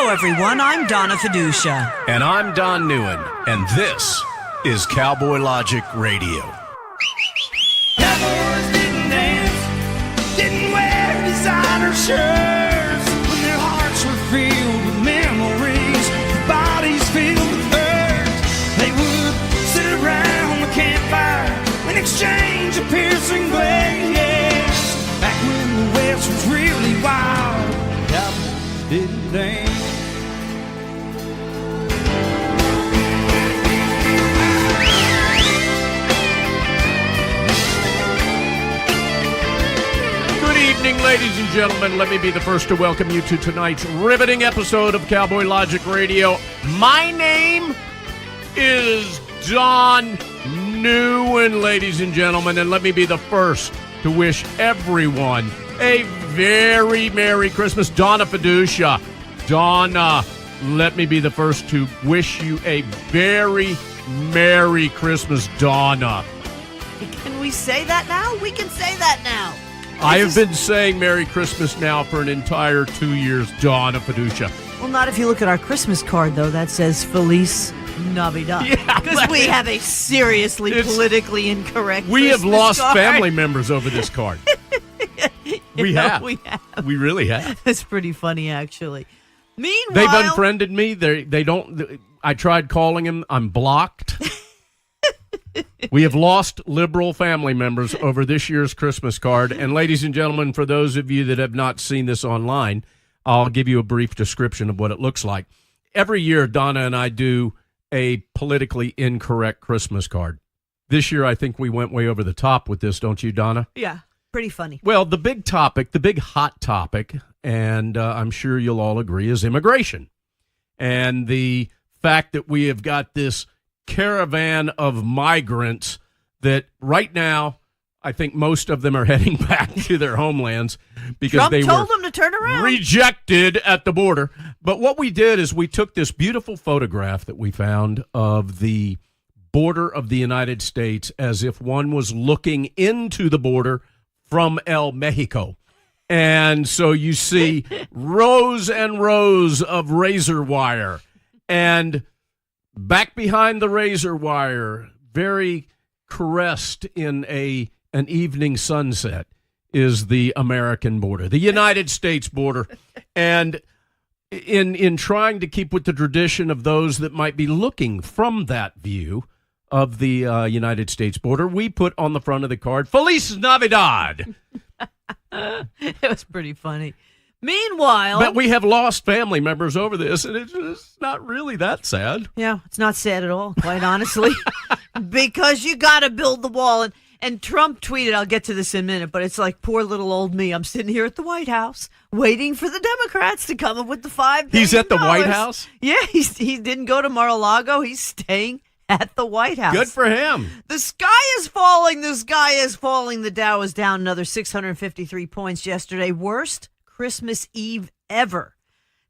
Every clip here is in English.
Hello, everyone. I'm Donna Fiducia. And I'm Don Newen, and this is Cowboy Logic Radio. Cowboys didn't dance, didn't wear designer shirts. When their hearts were filled with memories, their bodies filled with hurt. They would sit around the campfire and exchange a piercing glance. Back when the West was really wild, cowboys didn't dance. Good evening, ladies and gentlemen. Let me be the first to welcome you to tonight's riveting episode of Cowboy Logic Radio. My name is Don Newen, ladies and gentlemen, and let me be the first to wish everyone a very Merry Christmas. Donna Fiducia. Donna, let me be the first to wish you a very Merry Christmas, Donna. Can we say that now? We can say that now. I have been saying Merry Christmas now for an entire 2 years, Donna Fiducia. Well, not if you look at our Christmas card, though. That says Feliz Navidad. Yeah, because we have a seriously politically incorrect We Christmas have lost card. family members over this card. We have. We have. We really have. That's pretty funny, actually. Meanwhile, They've unfriended me. They don't. I tried calling him. I'm blocked. We have lost liberal family members over this year's Christmas card. And ladies and gentlemen, for those of you that have not seen this online, I'll give you a brief description of what it looks like. Every year, Donna and I do a politically incorrect Christmas card. This year, I think we went way over the top with this, don't you, Donna? yeah, pretty funny. Well, the big topic, the big hot topic, and I'm sure you'll all agree, is immigration. And the fact that we have got this caravan of migrants that right now, I think most of them are heading back to their homelands because Trump they told were them to turn around. rejected at the border. But what we did is we took this beautiful photograph that we found of the border of the United States as if one was looking into the border from El Mexico. And so you see rows and rows of razor wire. And back behind the razor wire, very caressed in an evening sunset, is the American border, the United States border. And in trying to keep with the tradition of those that might be looking from that view of the United States border, we put on the front of the card, Feliz Navidad. It was pretty funny. Meanwhile, But we have lost family members over this, and it's not really that sad. yeah, it's not sad at all, quite honestly, because you got to build the wall. And Trump tweeted, I'll get to this in a minute, but it's like poor little old me. I'm sitting here at the White House waiting for the Democrats to come up with the $5 billion. He's at the White House? Yeah, he didn't go to Mar-a-Lago. He's staying at the White House. Good for him. The sky is falling. The sky is falling. The Dow is down another 653 points yesterday. Worst Christmas Eve ever.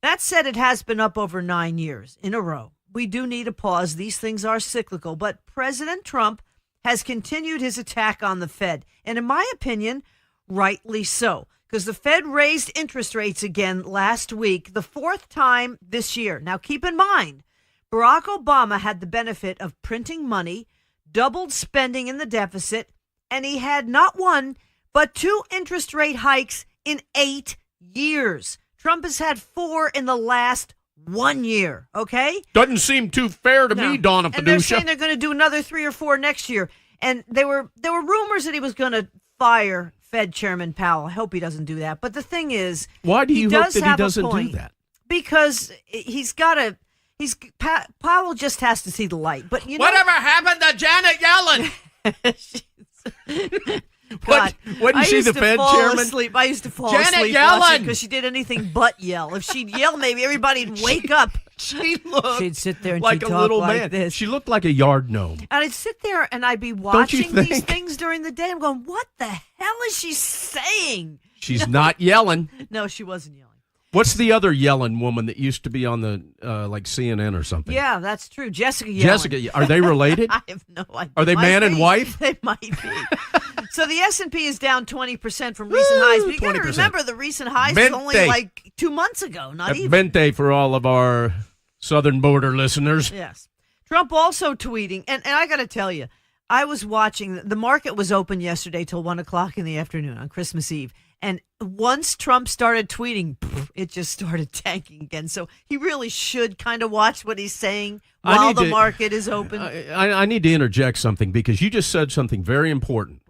That said, it has been up over 9 years in a row. We do need a pause. These things are cyclical, but President Trump has continued his attack on the Fed. And in my opinion, rightly so, because the Fed raised interest rates again last week, the fourth time this year. Now, keep in mind, Barack Obama had the benefit of printing money, doubled spending in the deficit, and he had not one, but 2 interest rate hikes in 8 years. Trump has had 4 in the last 1 year, okay? Doesn't seem too fair to me, Donna And they're saying Fiducia. they're going to do another 3 or 4 next year. And there were rumors that he was going to fire Fed Chairman Powell. I hope he doesn't do that. But the thing is, Why do you hope that he have a doesn't do point, that? Because Powell just has to see the light. But you know, Whatever happened to Janet Yellen? God, What did I you see used the to Fed fall chairman? asleep. I used to fall Janet asleep Yellen! because she did anything but yell. If she'd yell, maybe everybody'd wake up. She looked She'd sit there and like she'd a talk little like man. this. She looked like a yard gnome. And I'd sit there and I'd be you watching these think? things during the day. I'm going, what the hell is she saying? She's not yelling. No, she wasn't yelling. What's the other Yellen woman that used to be on the like CNN or something? Yeah, that's true. Jessica Yellen. Jessica, are they related? I have no idea. Are they Might man and be. wife? They might be. So the S&P is down 20% from recent highs. But you got to 20%. remember the recent highs Mente. was only like 2 months ago, not even. Vente for all of our southern border listeners. Yes. Trump also tweeting, and I got to tell you, I was watching, the market was open yesterday till 1 o'clock in the afternoon on Christmas Eve. And once Trump started tweeting, it just started tanking again. So he really should kind of watch what he's saying while the market is open. I need to interject something because you just said something very important.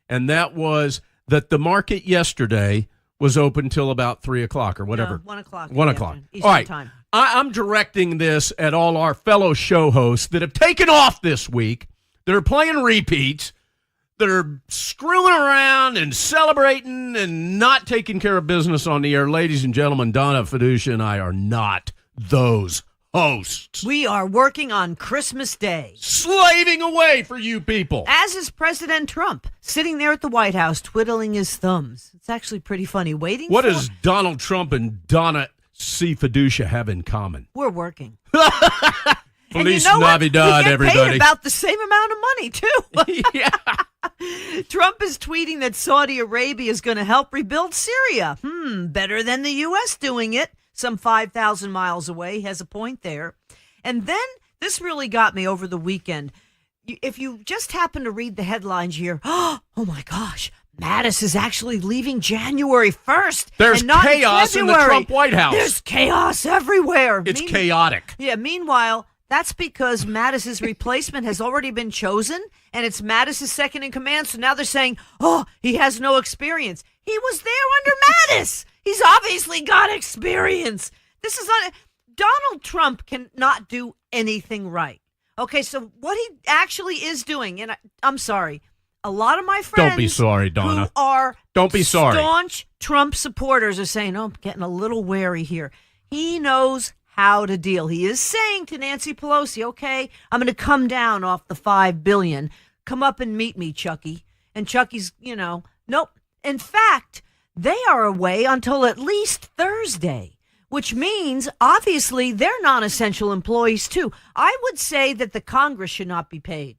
And that was that the market yesterday was open till about 3 o'clock or whatever. No, 1 o'clock. 1 o'clock. Eastern all right. time. I'm directing this at all our fellow show hosts that have taken off this week, that are playing repeats, that are screwing around and celebrating and not taking care of business on the air. Ladies and gentlemen, Donna Fiducia and I are not those hosts. We are working on Christmas Day. Slaving away for you people. As is President Trump, sitting there at the White House, twiddling his thumbs. It's actually pretty funny. What does Donald Trump and Donna C. Fiducia have in common? We're working. Feliz you know Navidad, we get everybody. paid about the same amount of money, too. Yeah. Trump is tweeting that Saudi Arabia is going to help rebuild Syria. Better than the U.S. doing it. Some 5,000 miles away. He has a point there. And then this really got me over the weekend. If you just happen to read the headlines here, oh my gosh, Mattis is actually leaving January 1st. There's and not chaos in the Trump White House. There's chaos everywhere. It's chaotic. Yeah, meanwhile, that's because Mattis's replacement has already been chosen, and it's Mattis's second in command. So now they're saying, oh, he has no experience. He was there under Mattis. He's obviously got experience. This is not Donald Trump cannot do anything right. Okay, so what he actually is doing, and I'm sorry, a lot of my friends Don't be sorry, Donna. who are Don't be sorry. staunch Trump supporters are saying, oh, I'm getting a little wary here. He knows how to deal. He is saying to Nancy Pelosi, okay, I'm going to come down off the $5 billion. Come up and meet me, Chucky. And Chucky's, nope. In fact, they are away until at least Thursday, which means, obviously, they're non-essential employees, too. I would say that the Congress should not be paid.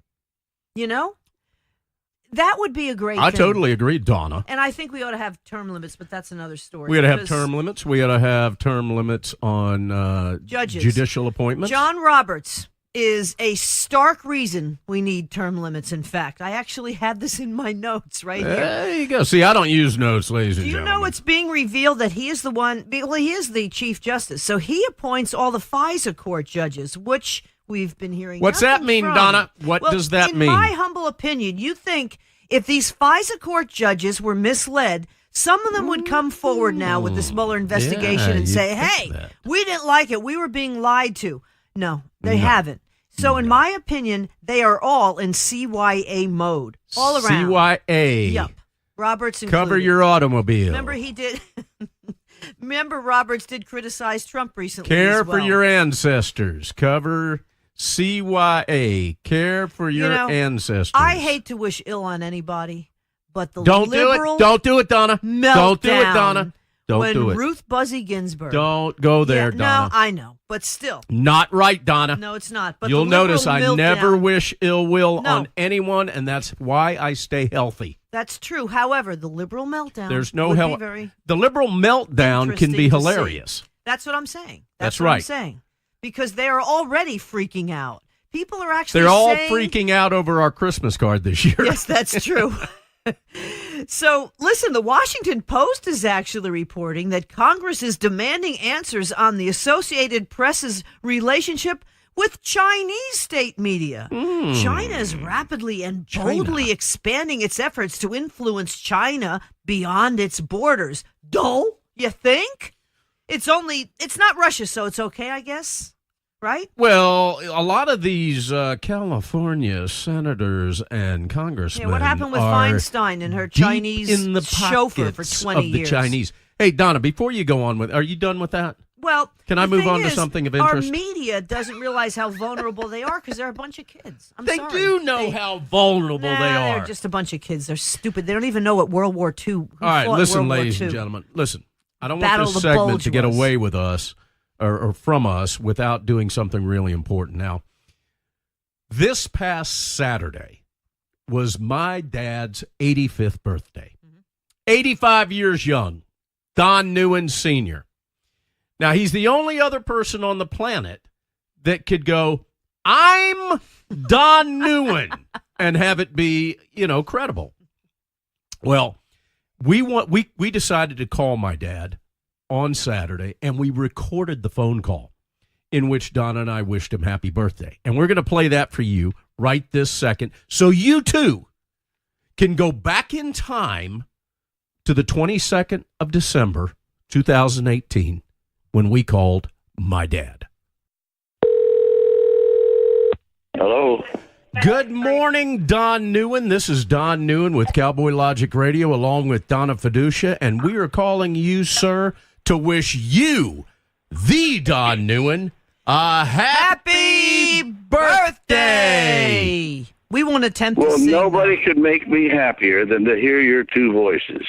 That would be a great thing. I totally agree, Donna. And I think we ought to have term limits, but that's another story. We ought to have term limits. We ought to have term limits on judges. Judicial appointments. John Roberts is a stark reason we need term limits. In fact, I actually had this in my notes right here. There you go. See, I don't use notes, ladies and Do you gentlemen. know it's being revealed that he is the one, well, he is the Chief Justice. So he appoints all the FISA court judges, which we've been hearing. What's that nothing mean, from. Donna? What does that mean? In my humble opinion, you think if these FISA court judges were misled, some of them would come forward now with this Mueller investigation Yeah, and say, you'd think hey, that. we didn't like it. We were being lied to. No, they haven't. So in my opinion, they are all in CYA mode. All around. CYA. Yep. Roberts included. Cover your automobile. Remember he did. Remember Roberts did criticize Trump recently. Care as well. for your ancestors. Cover CYA. Care for your ancestors. I hate to wish ill on anybody, but the Don't liberal do it. Don't do it, Donna. meltdown Don't do it, Donna. Don't when do it. Ruth Buzzy Ginsburg. Don't go there, Yeah, Donna. No, I know, but still. Not right, Donna. No, it's not. But You'll the liberal notice I meltdown, never wish ill will No. on anyone, and that's why I stay healthy. That's true. However, the liberal meltdown. There's no would be hell. very The liberal meltdown can interesting be to hilarious. see. That's what I'm saying. That's what I'm right. saying. Because they are already freaking out. People are actually They're all saying, freaking out over our Christmas card this year. Yes, that's true. So, listen, the Washington Post is actually reporting that Congress is demanding answers on the Associated Press's relationship with Chinese state media. China is rapidly and boldly expanding its efforts to influence China beyond its borders. Do you think? It's not Russia, so it's okay, I guess. Right? Well, a lot of these California senators and congressmen. Yeah, what happened with are Feinstein and her deep Chinese in the chauffeur for pockets 20 of the years? Chinese. Hey, Donna, before you go on with, are you done with that? Well, Can I the move thing on to is, something of interest? Our media doesn't realize how vulnerable they are because they're a bunch of kids. I'm They sorry. do know how vulnerable they are. They're just a bunch of kids. They're stupid. They don't even know what World War II. All right, listen, ladies and II. gentlemen. Listen, I don't Battle want of this the segment to get Bulge was. away with us or from us without doing something really important. Now, this past Saturday was my dad's 85th birthday. 85 years young, Don Newen Sr. Now, he's the only other person on the planet that could go, I'm Don Newen, and have it be, credible. Well, we decided to call my dad on Saturday, and we recorded the phone call in which Donna and I wished him happy birthday. And we're going to play that for you right this second, so you too can go back in time to the 22nd of December, 2018, when we called my dad. Hello. Good morning, Don Newen. This is Don Newen with Cowboy Logic Radio, along with Donna Fiducia, and we are calling you, sir, to wish you, the Don Newen, a happy birthday. We won't attempt to Well, sing. nobody could make me happier than to hear your two voices.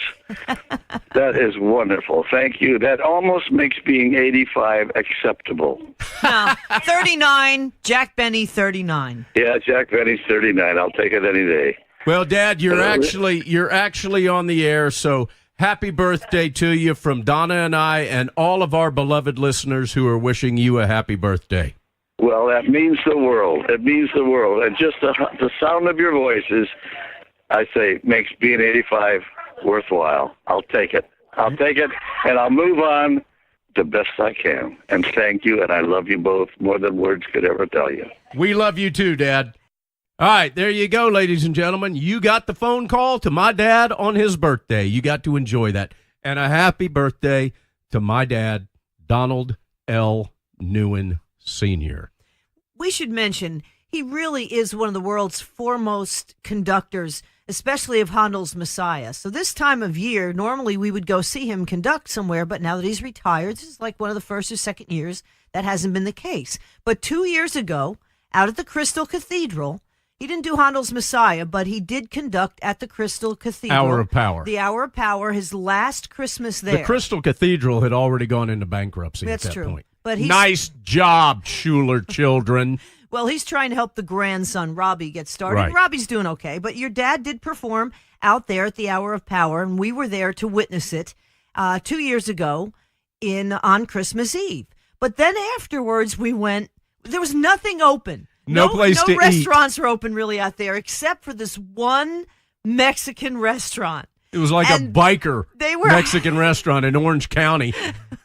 That is wonderful. Thank you. That almost makes being 85 acceptable. No, 39, Jack Benny, 39. Yeah, Jack Benny's 39. I'll take it any day. Well, Dad, you're actually on the air, so happy birthday to you from Donna and I and all of our beloved listeners who are wishing you a happy birthday. Well, that means the world. It means the world. And just the sound of your voices, I say, makes being 85 worthwhile. I'll take it. I'll take it, and I'll move on the best I can. And thank you, and I love you both more than words could ever tell you. We love you too, Dad. All right, there you go, ladies and gentlemen. You got the phone call to my dad on his birthday. You got to enjoy that. And a happy birthday to my dad, Donald L. Newen Sr. We should mention he really is one of the world's foremost conductors, especially of Handel's Messiah. So this time of year, normally we would go see him conduct somewhere, but now that he's retired, this is like one of the first or second years that hasn't been the case. But 2 years ago, out at the Crystal Cathedral, he didn't do Handel's Messiah, but he did conduct at the Crystal Cathedral. Hour of Power. The Hour of Power, his last Christmas there. The Crystal Cathedral had already gone into bankruptcy That's at that true. point. But he's, nice job, Schuler children. Well, he's trying to help the grandson, Robbie, get started. Right. Robbie's doing okay, but your dad did perform out there at the Hour of Power, and we were there to witness it 2 years ago on Christmas Eve. But then afterwards, we went. There was nothing open. No place to eat. No restaurants were open really out there, except for this one Mexican restaurant. It was like And a biker they were- Mexican restaurant in Orange County,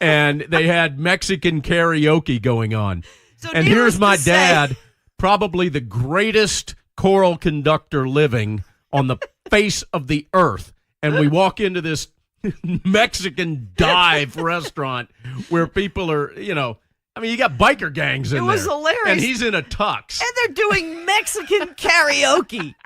and they had Mexican karaoke going on. So And needless here's my to say- dad, probably the greatest choral conductor living on the face of the earth. And we walk into this Mexican dive restaurant where people are, you got biker gangs in there. It was hilarious. And he's in a tux. And they're doing Mexican karaoke.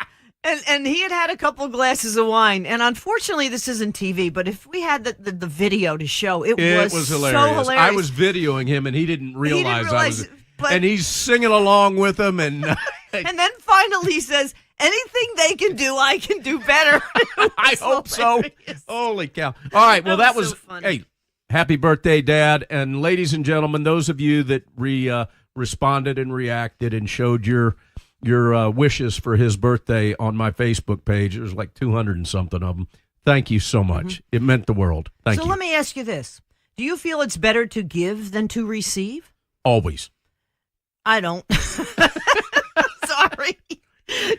And he had a couple of glasses of wine. And unfortunately, this isn't TV, but if we had the video to show, it was hilarious. so hilarious. I was videoing him, and he didn't realize I was. but- And he's singing along with him, and And then finally he says, anything they can do, I can do better. I hope so. hilarious. Holy cow. All right, well, that was was, so funny. hey, happy birthday, Dad. And ladies and gentlemen, those of you that responded and reacted and showed your wishes for his birthday on my Facebook page, there's like 200 and something of them. Thank you so much. It meant the world. Thank So you. let me ask you this. Do you feel it's better to give than to receive? Always. I don't. Sorry.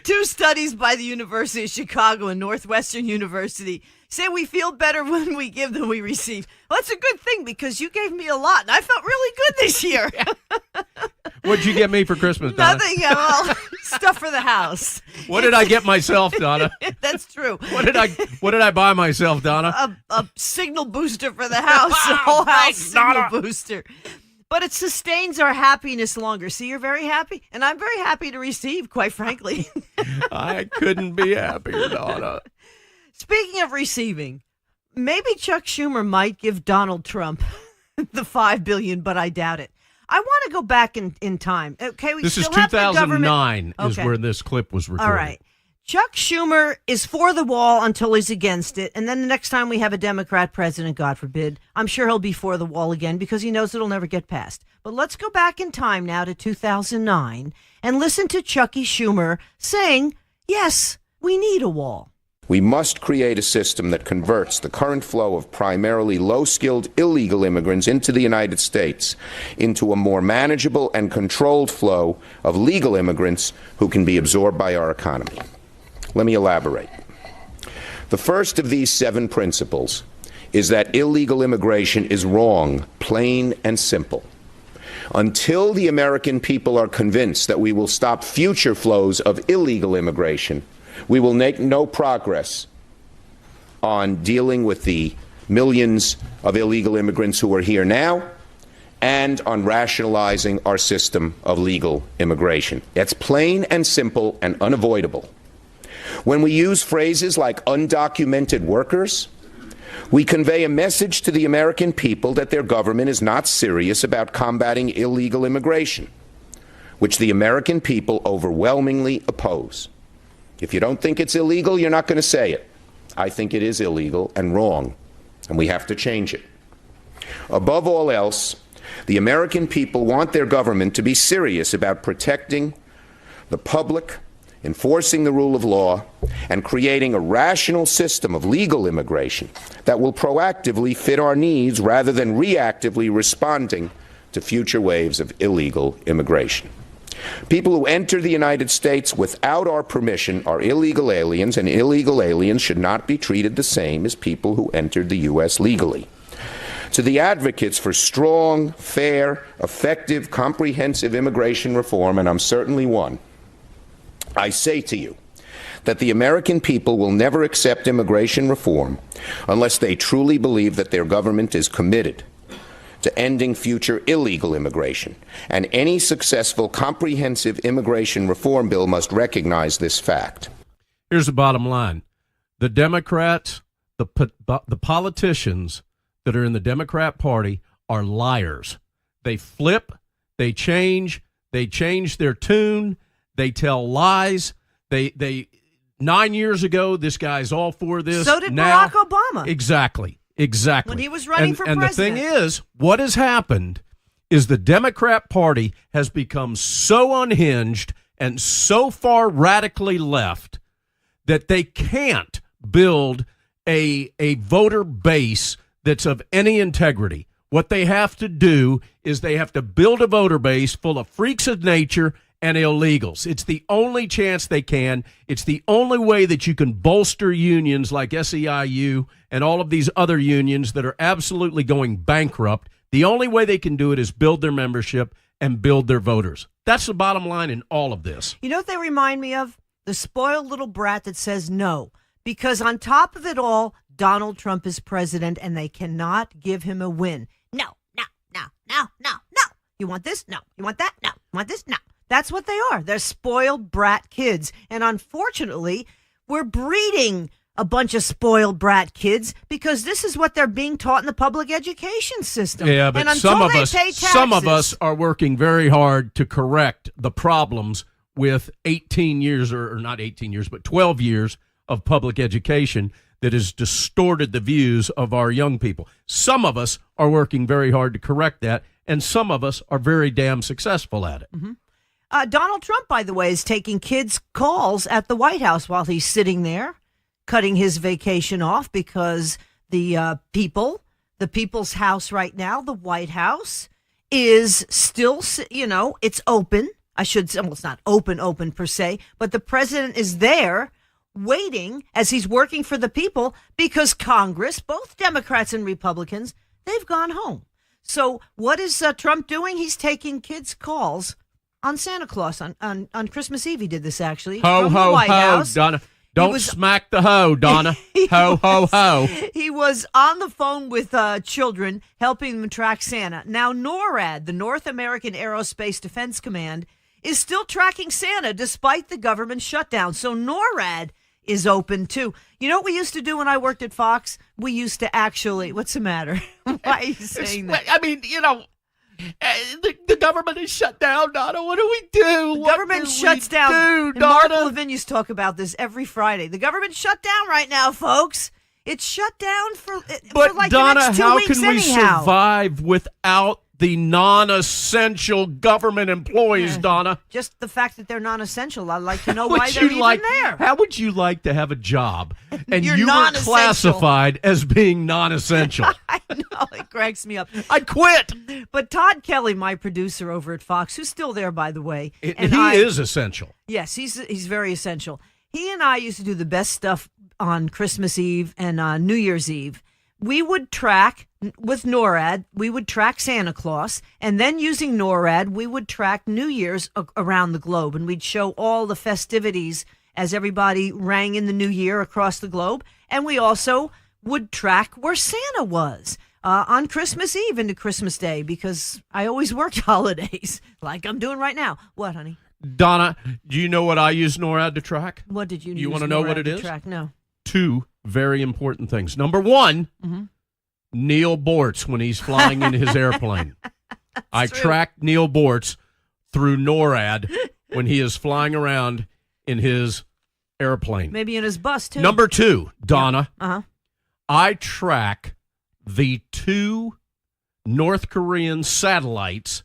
2 studies by the University of Chicago and Northwestern University say we feel better when we give than we receive. Well, that's a good thing because you gave me a lot, and I felt really good this year. What'd you get me for Christmas, Donna? Nothing at all. Stuff for the house. What did I get myself, Donna? That's true. What did I buy myself, Donna? A signal booster for the house, a whole house Thanks, signal Donna. booster. But it sustains our happiness longer. See, you're very happy, and I'm very happy to receive, quite frankly. I couldn't be happier, Donna. Speaking of receiving, maybe Chuck Schumer might give Donald Trump the $5 billion, but I doubt it. I want to go back in time. Okay, we This is still have the government. 2009 is Okay. where this clip was recorded. All right. Chuck Schumer is for the wall until he's against it. And then the next time we have a Democrat president, God forbid, I'm sure he'll be for the wall again because he knows it'll never get passed. But let's go back in time now to 2009 and listen to Chucky Schumer saying, yes, we need a wall. We must create a system that converts the current flow of primarily low-skilled illegal immigrants into the United States into a more manageable and controlled flow of legal immigrants who can be absorbed by our economy. Let me elaborate. The first of these 7 principles is that illegal immigration is wrong, plain and simple. Until the American people are convinced that we will stop future flows of illegal immigration, we will make no progress on dealing with the millions of illegal immigrants who are here now and on rationalizing our system of legal immigration. It's plain and simple and unavoidable. When we use phrases like undocumented workers, we convey a message to the American people that their government is not serious about combating illegal immigration, which the American people overwhelmingly oppose. If you don't think it's illegal, you're not going to say it. I think it is illegal and wrong, and we have to change it. Above all else, the American people want their government to be serious about protecting the public, enforcing the rule of law, and creating a rational system of legal immigration that will proactively fit our needs rather than reactively responding to future waves of illegal immigration. People who enter the United States without our permission are illegal aliens, and illegal aliens should not be treated the same as people who entered the U.S. legally. To the advocates for strong, fair, effective, comprehensive immigration reform, and I'm certainly one, I say to you that the American people will never accept immigration reform unless they truly believe that their government is committed to ending future illegal immigration, and any successful comprehensive immigration reform bill must recognize this fact. Here's the bottom line. The Democrats, the politicians that are in the Democrat Party are liars. They flip, they change their tune, they tell lies. They 9 years ago, this guy's all for this. So did now, Barack Obama. Exactly. When he was running for president. And the thing is, what has happened is the Democrat Party has become so unhinged and so far radically left that they can't build a voter base that's of any integrity. What they have to do is they have to build a voter base full of freaks of nature and illegals. It's the only chance they can. It's the only way that you can bolster unions like SEIU and all of these other unions that are absolutely going bankrupt. The only way they can do it is build their membership and build their voters. That's the bottom line in all of this. You know what they remind me of? The spoiled little brat that says no. Because on top of it all, Donald Trump is president and they cannot give him a win. No. You want this? No. You want that? No. You want this? No. That's what they are. They're spoiled brat kids. And unfortunately, we're breeding a bunch of spoiled brat kids because this is what they're being taught in the public education system. Yeah, but and some of us are working very hard to correct the problems with 18 years, or not 18 years, but 12 years of public education that has distorted the views of our young people. Some of us are working very hard to correct that, and some of us are very damn successful at it. Mm-hmm. Donald Trump, by the way, is taking kids' calls at the White House while he's sitting there, cutting his vacation off because the people's house right now, the White House, is still, it's open. I should say, well, it's not open per se, but the president is there waiting as he's working for the people because Congress, both Democrats and Republicans, they've gone home. So what is Trump doing? He's taking kids' calls on Santa Claus on Christmas Eve. He did this actually. Ho, from ho, the White ho, House. Donna. Don't smack the hoe, Donna. Ho, ho, ho. He was on the phone with children, helping them track Santa. Now, NORAD, the North American Aerospace Defense Command, is still tracking Santa despite the government shutdown. So NORAD is open too. You know what we used to do when I worked at Fox? We used to actually, what's the matter? Why are you saying that? I mean, the government is shut down, Donna. What do we do? The government shuts down. And Mark Levin used to talk about this every Friday. The government shut down right now, folks. It's shut down for like Donna, the next 2 how weeks can we anyhow. survive without the non-essential government employees, Donna. Just the fact that they're non-essential. I'd like to know Would why you they're even like- there. How would you like to have a job and You're you were non-essential. classified as being non-essential? I know, it cracks me up. I'd quit. But Todd Kelly, my producer over at Fox, who's still there, by the way. He and is essential. Yes, he's very essential. He and I used to do the best stuff on Christmas Eve and New Year's Eve. We would track with NORAD, we would track Santa Claus, and then using NORAD, we would track New Year's around the globe, and we'd show all the festivities as everybody rang in the new year across the globe. And we also would track where Santa was on Christmas Eve into Christmas Day, because I always worked holidays like I'm doing right now. What, honey? Donna, do you know what I use NORAD to track? What did you You use wanna know NORAD what it to is? track? No. Two very important things. Number one, Neil Bortz when he's flying in his airplane. I true. track Neil Bortz through NORAD when he is flying around in his airplane. Maybe in his bus, too. Number two, Donna, Uh-huh. I track the 2 North Korean satellites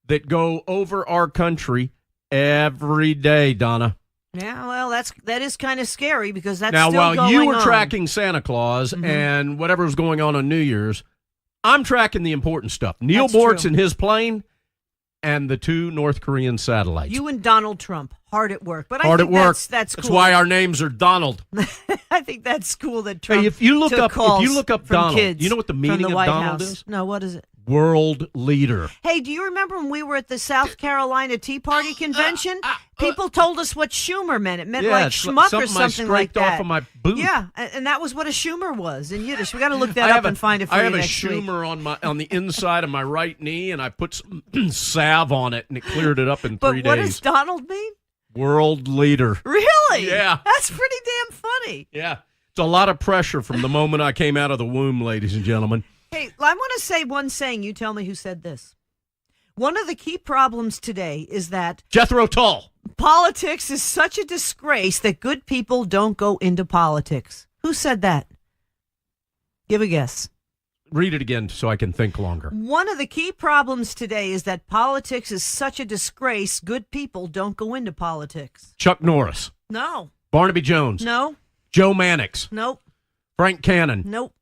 that go over our country every day, Donna. Yeah, well, that is kind of scary, because that's Now, still while going you were on. tracking Santa Claus and whatever was going on New Year's, I'm tracking the important stuff. Neil That's Bortz true. in his plane and the 2 North Korean satellites. You and Donald Trump, hard at work. But Hard I at think work. That's cool. That's why our names are Donald. I think that's cool that Trump Hey, if you look took up calls from Donald, Donald, you know what the meaning from the of White Donald House. is? No, what is it? World leader. Hey, do you remember when we were at the South Carolina Tea Party convention? People told us what Schumer meant. It meant like it's schmuck or something I something like scraped that. off of my boot. Yeah, and that was what a Schumer was in Yiddish. We got to look that I up and find it for I you have a next week. Schumer on the inside of my right knee, and I put some salve on it, and it cleared it up in But 3 what days. does Donald mean? World leader. Really? Yeah. That's pretty damn funny. Yeah. It's a lot of pressure from the moment I came out of the womb, ladies and gentlemen. Hey, I want to say one saying. You tell me who said this. One of the key problems today is that Jethro Tull. politics is such a disgrace that good people don't go into politics. Who said that? Give a guess. Read it again so I can think longer. One of the key problems today is that politics is such a disgrace, good people don't go into politics. Chuck Norris. No. Barnaby Jones. No. Joe Mannix. Nope. Frank Cannon. Nope.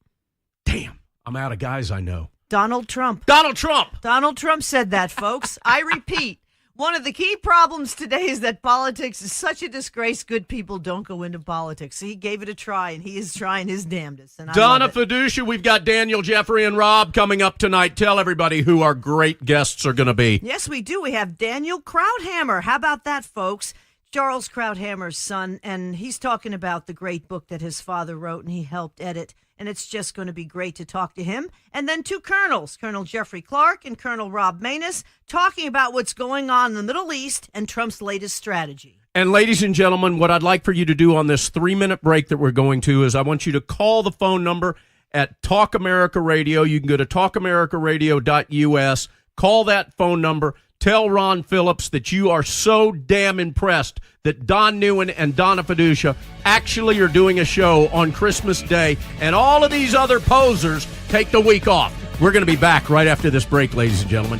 Damn. I'm out of guys I know. Donald Trump. Donald Trump. Donald Trump said that, folks. I repeat, one of the key problems today is that politics is such a disgrace, good people don't go into politics. So he gave it a try, and he is trying his damnedest. And I Donna love it. Fiducia, we've got Daniel, Jeffrey, and Rob coming up tonight. Tell everybody who our great guests are going to be. Yes, we do. We have Daniel Krauthammer. How about that, folks? Charles Krauthammer's son, and he's talking about the great book that his father wrote and he helped edit. And it's just going to be great to talk to him. And then 2 colonels, Colonel Jeffrey Clark and Colonel Rob Maness, talking about what's going on in the Middle East and Trump's latest strategy. And ladies and gentlemen, what I'd like for you to do on this 3-minute break that we're going to is I want you to call the phone number at Talk America Radio. You can go to talkamericaradio.us, call that phone number, tell Ron Phillips that you are so damn impressed that Don Newen and Donna Fiducia actually are doing a show on Christmas Day, and all of these other posers take the week off. We're going to be back right after this break, ladies and gentlemen.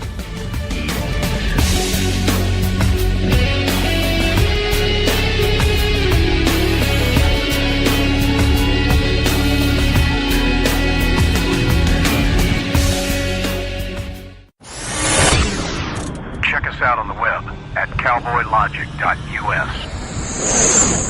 Check us out on the web at cowboylogic.us.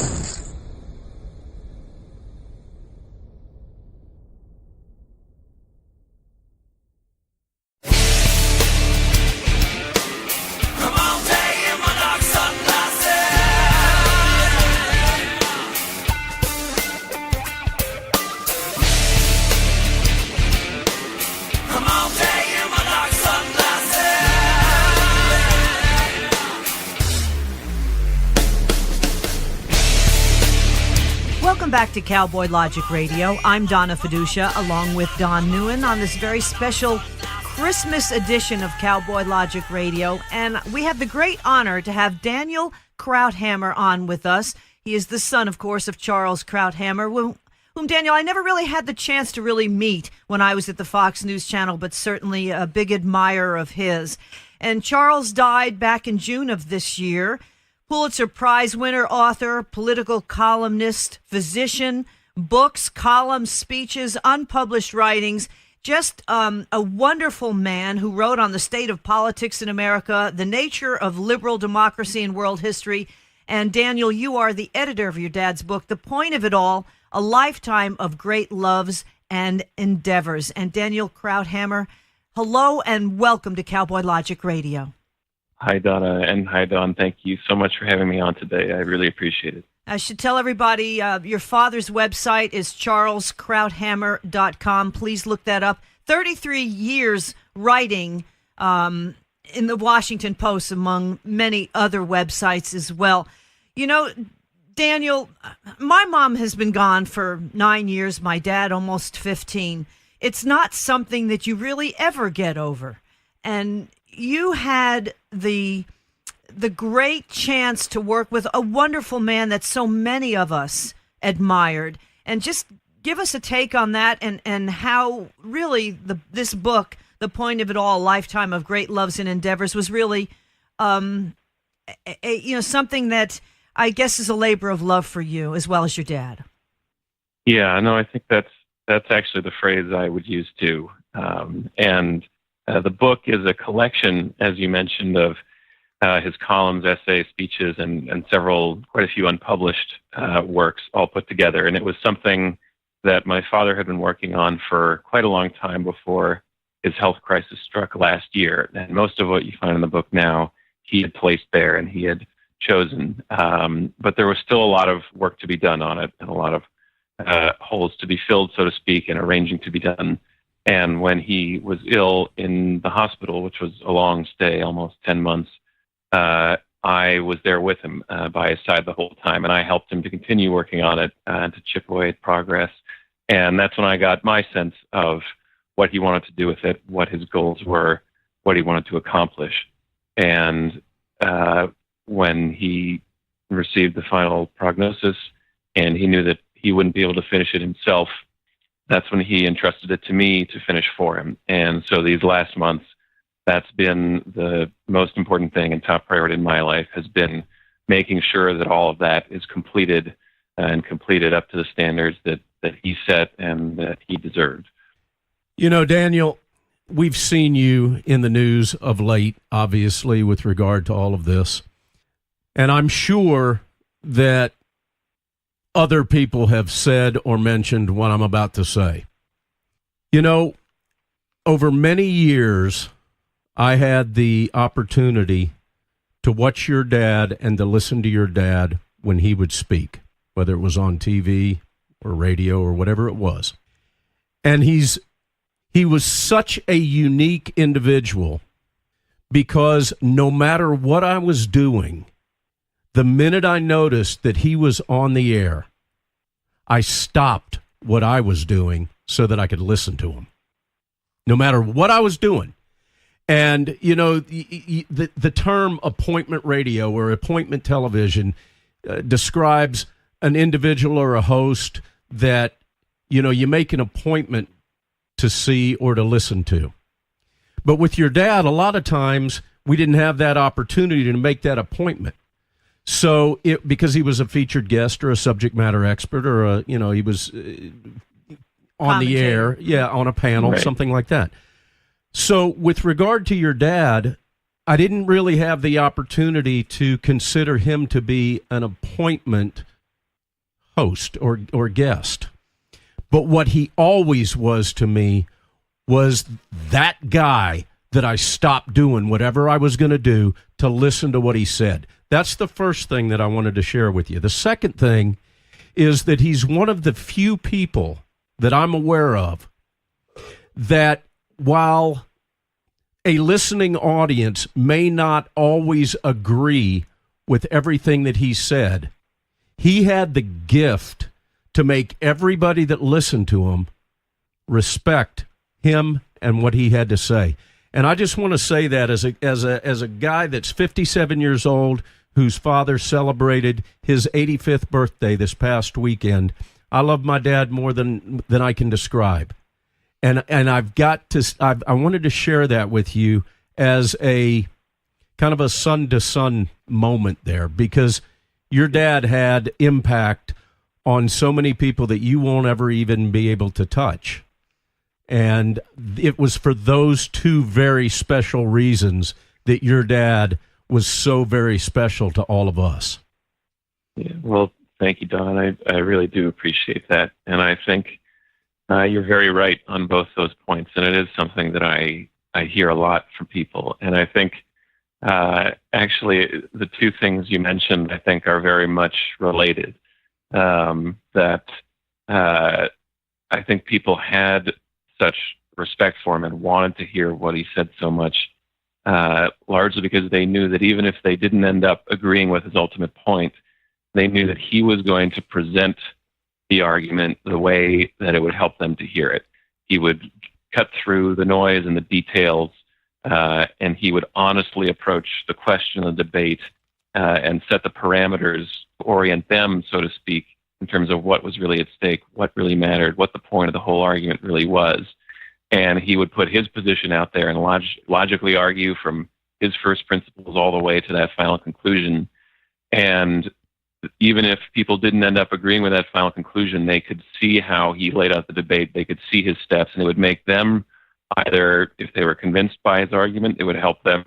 Welcome back to Cowboy Logic Radio. I'm Donna Fiducia, along with Don Newen on this very special Christmas edition of Cowboy Logic Radio. And we have the great honor to have Daniel Krauthammer on with us. He is the son, of course, of Charles Krauthammer. whom, Daniel, I never really had the chance to really meet when I was at the Fox News Channel, but certainly a big admirer of his. And Charles died back in June of this year. Pulitzer Prize winner, author, political columnist, physician, books, columns, speeches, unpublished writings. Just a wonderful man who wrote on the state of politics in America, the nature of liberal democracy and world history. And Daniel, you are the editor of your dad's book, The Point of It All, A Lifetime of Great Loves and Endeavors. And Daniel Krauthammer, hello and welcome to Cowboy Logic Radio. Hi, Donna, and hi, Don. Thank you so much for having me on today. I really appreciate it. I should tell everybody your father's website is charleskrauthammer.com. Please look that up. 33 years writing in the Washington Post, among many other websites as well. You know, Daniel, my mom has been gone for 9 years, my dad almost 15. It's not something that you really ever get over. And you had the great chance to work with a wonderful man that so many of us admired. And just give us a take on that and how really this book, The Point of It All, A Lifetime of Great Loves and Endeavors, was really something that I guess is a labor of love for you as well as your dad. Yeah, no, I think that's actually the phrase I would use too. The book is a collection, as you mentioned, of his columns, essays, speeches, and quite a few unpublished works all put together. And it was something that my father had been working on for quite a long time before his health crisis struck last year. And most of what you find in the book now, he had placed there and he had chosen. But there was still a lot of work to be done on it and a lot of holes to be filled, so to speak, and arranging to be done. And when he was ill in the hospital, which was a long stay, almost 10 months, I was there with him by his side the whole time, and I helped him to continue working on it to chip away at progress. And that's when I got my sense of what he wanted to do with it, what his goals were, what he wanted to accomplish. And when he received the final prognosis and he knew that he wouldn't be able to finish it himself, that's when he entrusted it to me to finish for him. And so these last months, that's been the most important thing and top priority in my life, has been making sure that all of that is completed and completed up to the standards that he set and that he deserved. You know, Daniel, we've seen you in the news of late, obviously, with regard to all of this. And I'm sure that other people have said or mentioned what I'm about to say. You know, over many years, I had the opportunity to watch your dad and to listen to your dad when he would speak, whether it was on TV or radio or whatever it was. And he was such a unique individual because no matter what I was doing, the minute I noticed that he was on the air, I stopped what I was doing so that I could listen to him, no matter what I was doing. And, you know, the term appointment radio or appointment television describes an individual or a host that, you know, you make an appointment to see or to listen to. But with your dad, a lot of times we didn't have that opportunity to make that appointment. So because he was a featured guest or a subject matter expert or he was on the air, on a panel, right, something like that. So with regard to your dad, I didn't really have the opportunity to consider him to be an appointment host or guest. But what he always was to me was that guy that I stopped doing whatever I was going to do to listen to what he said. That's the first thing that I wanted to share with you. The second thing is that he's one of the few people that I'm aware of that, while a listening audience may not always agree with everything that he said, he had the gift to make everybody that listened to him respect him and what he had to say. And I just want to say that as a guy that's 57 years old, whose father celebrated his 85th birthday this past weekend, I love my dad more than I can describe. And I've got to, I wanted to share that with you as a kind of a son-to-son moment there, because your dad had impact on so many people that you won't ever even be able to touch. And it was for those two very special reasons that your dad was so very special to all of us. Yeah, well, thank you, Don. I really do appreciate that. And I think you're very right on both those points. And it is something that I hear a lot from people. And I think actually the two things you mentioned, I think, are very much related. That I think people had such respect for him and wanted to hear what he said so much, largely because they knew that even if they didn't end up agreeing with his ultimate point, they knew that he was going to present the argument the way that it would help them to hear it. He would cut through the noise and the details, and he would honestly approach the question of the debate and set the parameters, orient them, so to speak, in terms of what was really at stake, what really mattered, what the point of the whole argument really was. And he would put his position out there and logically argue from his first principles all the way to that final conclusion. And even if people didn't end up agreeing with that final conclusion, they could see how he laid out the debate. They could see his steps, and it would make them either, if they were convinced by his argument, it would help them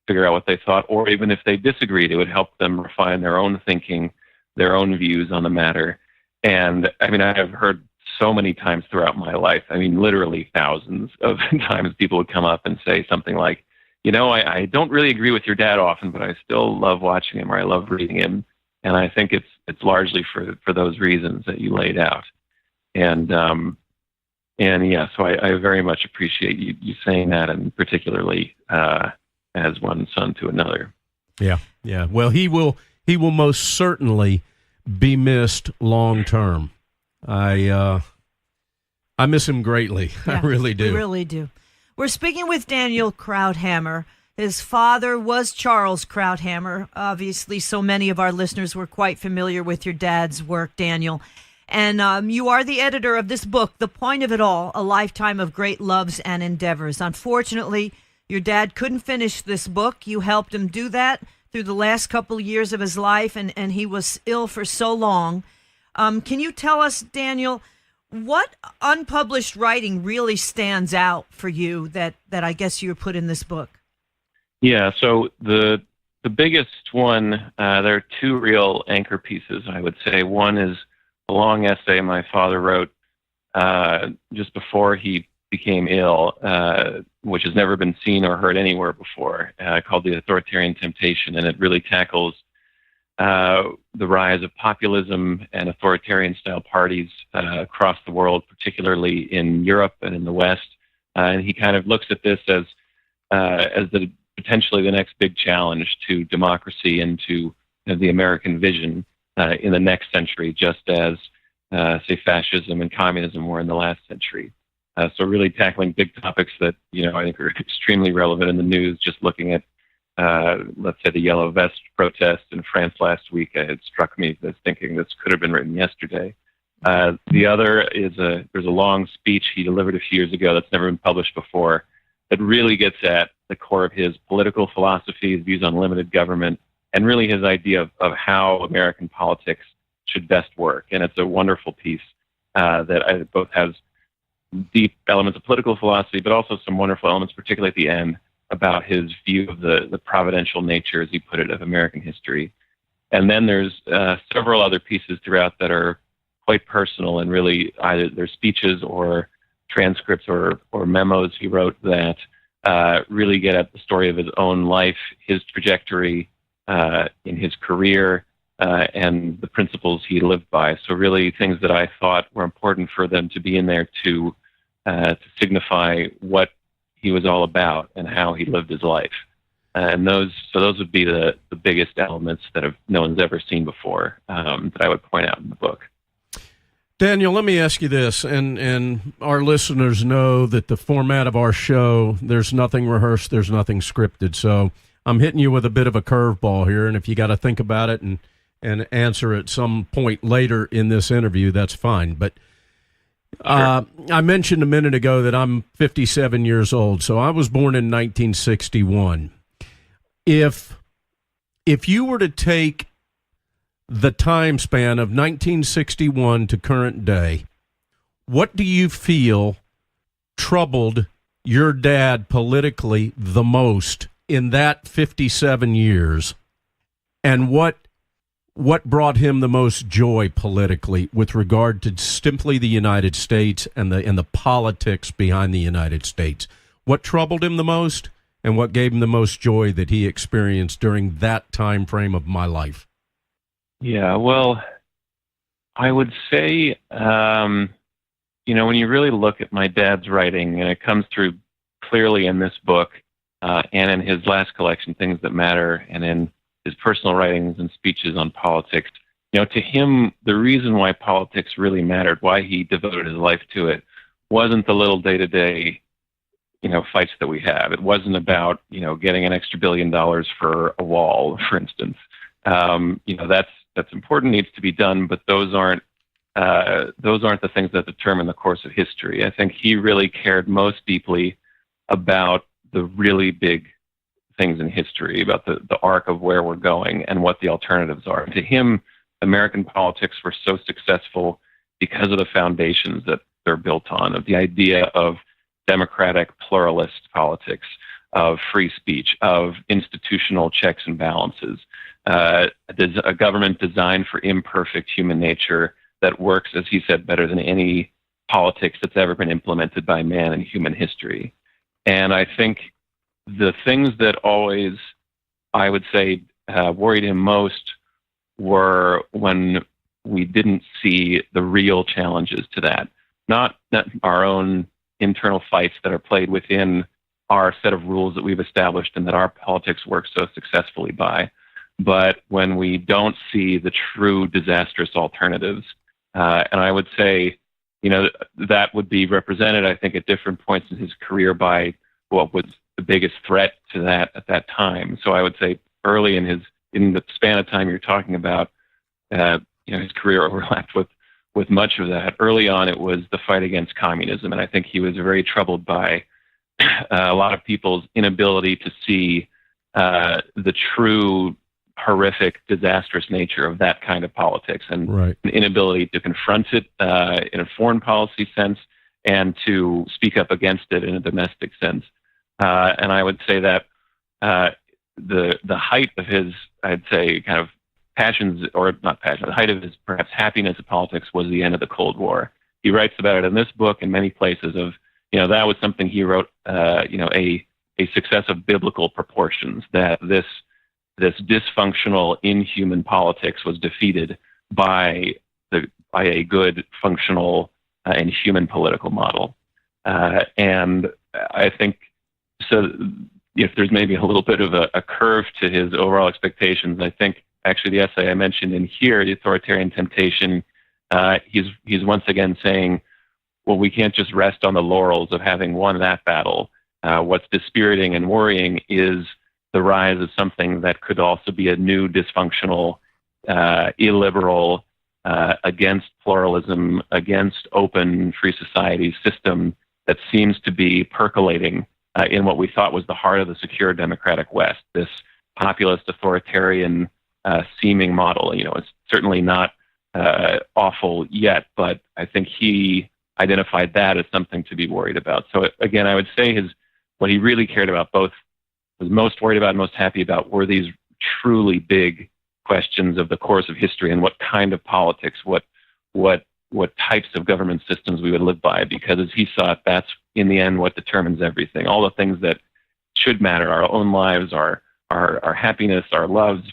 figure out what they thought, or even if they disagreed, it would help them refine their own thinking, their own views on the matter. And I mean, I have heard so many times throughout my life, I mean, literally thousands of times, people would come up and say something like, you know, I don't really agree with your dad often, but I still love watching him, or I love reading him. And I think it's largely for those reasons that you laid out. And yeah, so I very much appreciate you saying that, and particularly as one son to another. Yeah. Well, he will most certainly be missed long term. I miss him greatly. Yeah, I really do. We really do. We're speaking with Daniel Krauthammer. His father was Charles Krauthammer. Obviously, so many of our listeners were quite familiar with your dad's work, Daniel. And you are the editor of this book, The Point of It All, A Lifetime of Great Loves and Endeavors. Unfortunately, your dad couldn't finish this book. You helped him do that through the last couple years of his life, and he was ill for so long. Can you tell us, Daniel, what unpublished writing really stands out for you that I guess you put in this book? Yeah, so the biggest one, there are two real anchor pieces, I would say. One is a long essay my father wrote just before he became ill, which has never been seen or heard anywhere before, called The Authoritarian Temptation, and it really tackles the rise of populism and authoritarian-style parties across the world, particularly in Europe and in the West. And he kind of looks at this as potentially the next big challenge to democracy and to the American vision in the next century, just as, say, fascism and communism were in the last century. So really tackling big topics that, I think are extremely relevant in the news. Just looking at, let's say, the Yellow Vest protest in France last week, it struck me as thinking this could have been written yesterday. The other is there's a long speech he delivered a few years ago that's never been published before that really gets at the core of his political philosophy, his views on limited government, and really his idea of how American politics should best work. And it's a wonderful piece that both has deep elements of political philosophy, but also some wonderful elements, particularly at the end, about his view of the providential nature, as he put it, of American history. And then there's several other pieces throughout that are quite personal, and really either they're speeches or transcripts or memos he wrote that really get at the story of his own life, his trajectory in his career, and the principles he lived by. So really things that I thought were important for them to be in there to signify what he was all about and how he lived his life. And those would be the biggest elements that no one's ever seen before that I would point out in the book. Daniel, let me ask you this, and our listeners know that the format of our show, there's nothing rehearsed, there's nothing scripted. So I'm hitting you with a bit of a curveball here, and if you got to think about it and and answer at some point later in this interview, that's fine. But I mentioned a minute ago that I'm 57 years old, so I was born in 1961. If you were to take the time span of 1961 to current day, what do you feel troubled your dad politically the most in that 57 years, and what brought him the most joy politically with regard to simply the United States and the politics behind the United States? What troubled him the most, and what gave him the most joy that he experienced during that time frame of my life? Yeah, well, I would say, when you really look at my dad's writing, and it comes through clearly in this book and in his last collection, Things That Matter, and in his personal writings and speeches on politics, to him, the reason why politics really mattered, why he devoted his life to it, wasn't the little day-to-day, fights that we have. It wasn't about, getting an extra $1 billion for a wall, for instance. That's important, needs to be done, but those aren't the things that determine the course of history. I think he really cared most deeply about the really big things in history, about the arc of where we're going and what the alternatives are. To him, American politics were so successful because of the foundations that they're built on, of the idea of democratic pluralist politics, of free speech, of institutional checks and balances, a government designed for imperfect human nature that works, as he said, better than any politics that's ever been implemented by man in human history. And I think the things that always, I would say, worried him most were when we didn't see the real challenges to that. Not our own internal fights that are played within our set of rules that we've established and that our politics work so successfully by, but when we don't see the true disastrous alternatives. And I would say, that would be represented, I think, at different points in his career by what was the biggest threat to that at that time. So I would say early in the span of time you're talking about, his career overlapped with much of that. Early on, it was the fight against communism, and I think he was very troubled by a lot of people's inability to see the true horrific, disastrous nature of that kind of politics, and right. An inability to confront it in a foreign policy sense and to speak up against it in a domestic sense. And I would say that the height of his, I'd say, kind of passions, or not passion, the height of his perhaps happiness in politics was the end of the Cold War. He writes about it in this book and many places of, that was something he wrote, a success of biblical proportions, that this dysfunctional, inhuman politics was defeated by a good, functional, and human political model. And I think, so if there's maybe a little bit of a curve to his overall expectations, I think actually the essay I mentioned in here, The Authoritarian Temptation, he's once again saying, well, we can't just rest on the laurels of having won that battle. What's dispiriting and worrying is the rise of something that could also be a new dysfunctional, illiberal, against pluralism, against open free society system that seems to be percolating in what we thought was the heart of the secure democratic West, this populist authoritarian seeming model. It's certainly not awful yet, but I think he identified that as something to be worried about. So again, I would say what he really cared about, both was most worried about and most happy about, were these truly big questions of the course of history and what kind of politics, what types of government systems we would live by, because as he saw it, that's in the end what determines everything. All the things that should matter, our own lives, our happiness, our loves,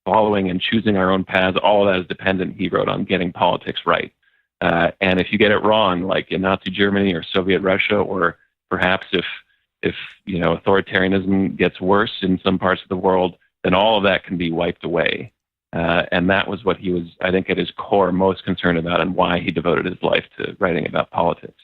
following and choosing our own paths, all of that is dependent, he wrote, on getting politics right. And if you get it wrong, like in Nazi Germany or Soviet Russia, or perhaps if authoritarianism gets worse in some parts of the world, then all of that can be wiped away. And that was what he was, I think, at his core most concerned about, and why he devoted his life to writing about politics.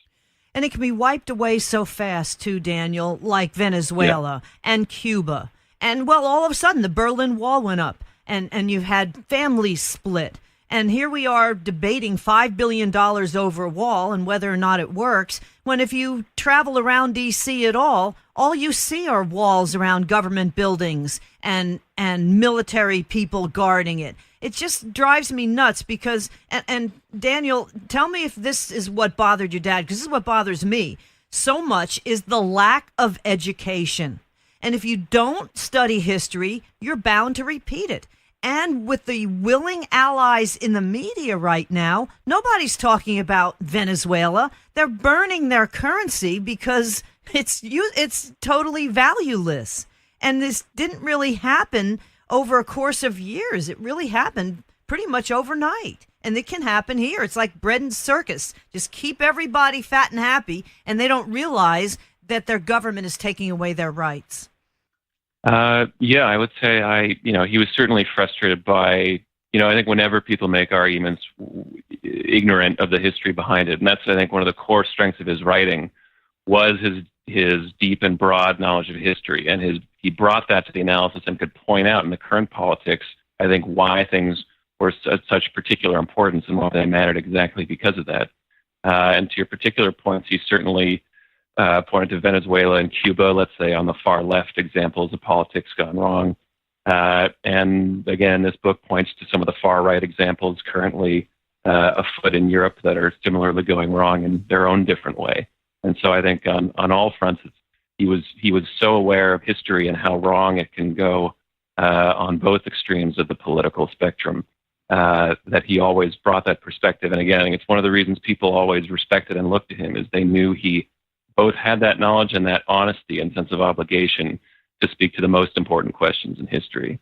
And it can be wiped away so fast, too, Daniel, like Venezuela and Cuba. And, well, all of a sudden, the Berlin Wall went up. and you've had families split. And here we are debating $5 billion over a wall and whether or not it works, when if you travel around D.C. at all you see are walls around government buildings and military people guarding it. It just drives me nuts because, and Daniel, tell me if this is what bothered your dad, because this is what bothers me so much, is the lack of education. And if you don't study history, you're bound to repeat it. And with the willing allies in the media right now, nobody's talking about Venezuela. They're burning their currency because it's totally valueless. And this didn't really happen over a course of years. It really happened pretty much overnight. And it can happen here. It's like bread and circus. Just keep everybody fat and happy, and they don't realize that their government is taking away their rights. Yeah, I would say he was certainly frustrated by, I think whenever people make arguments ignorant of the history behind it, and that's, I think, one of the core strengths of his writing was his deep and broad knowledge of history, and he brought that to the analysis and could point out in the current politics, I think, why things were such particular importance and why they mattered exactly because of that. And to your particular points, he certainly pointed to Venezuela and Cuba, let's say, on the far left examples of politics gone wrong. And again, this book points to some of the far right examples currently afoot in Europe that are similarly going wrong in their own different way. And so I think on all fronts, he was so aware of history and how wrong it can go on both extremes of the political spectrum that he always brought that perspective. And again, I think it's one of the reasons people always respected and looked to him, is they knew he both had that knowledge and that honesty and sense of obligation to speak to the most important questions in history.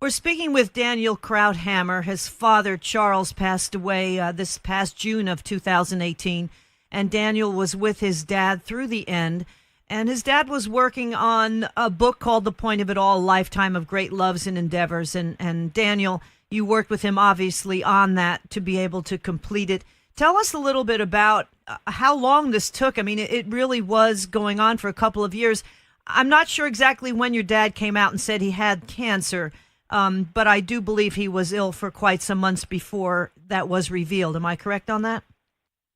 We're speaking with Daniel Krauthammer. His father, Charles, passed away this past June of 2018, and Daniel was with his dad through the end. And his dad was working on a book called The Point of It All, Lifetime of Great Loves and Endeavors. And Daniel, you worked with him, obviously, on that to be able to complete it. Tell us a little bit about how long this took. I mean, it really was going on for a couple of years. I'm not sure exactly when your dad came out and said he had cancer, but I do believe he was ill for quite some months before that was revealed. Am I correct on that?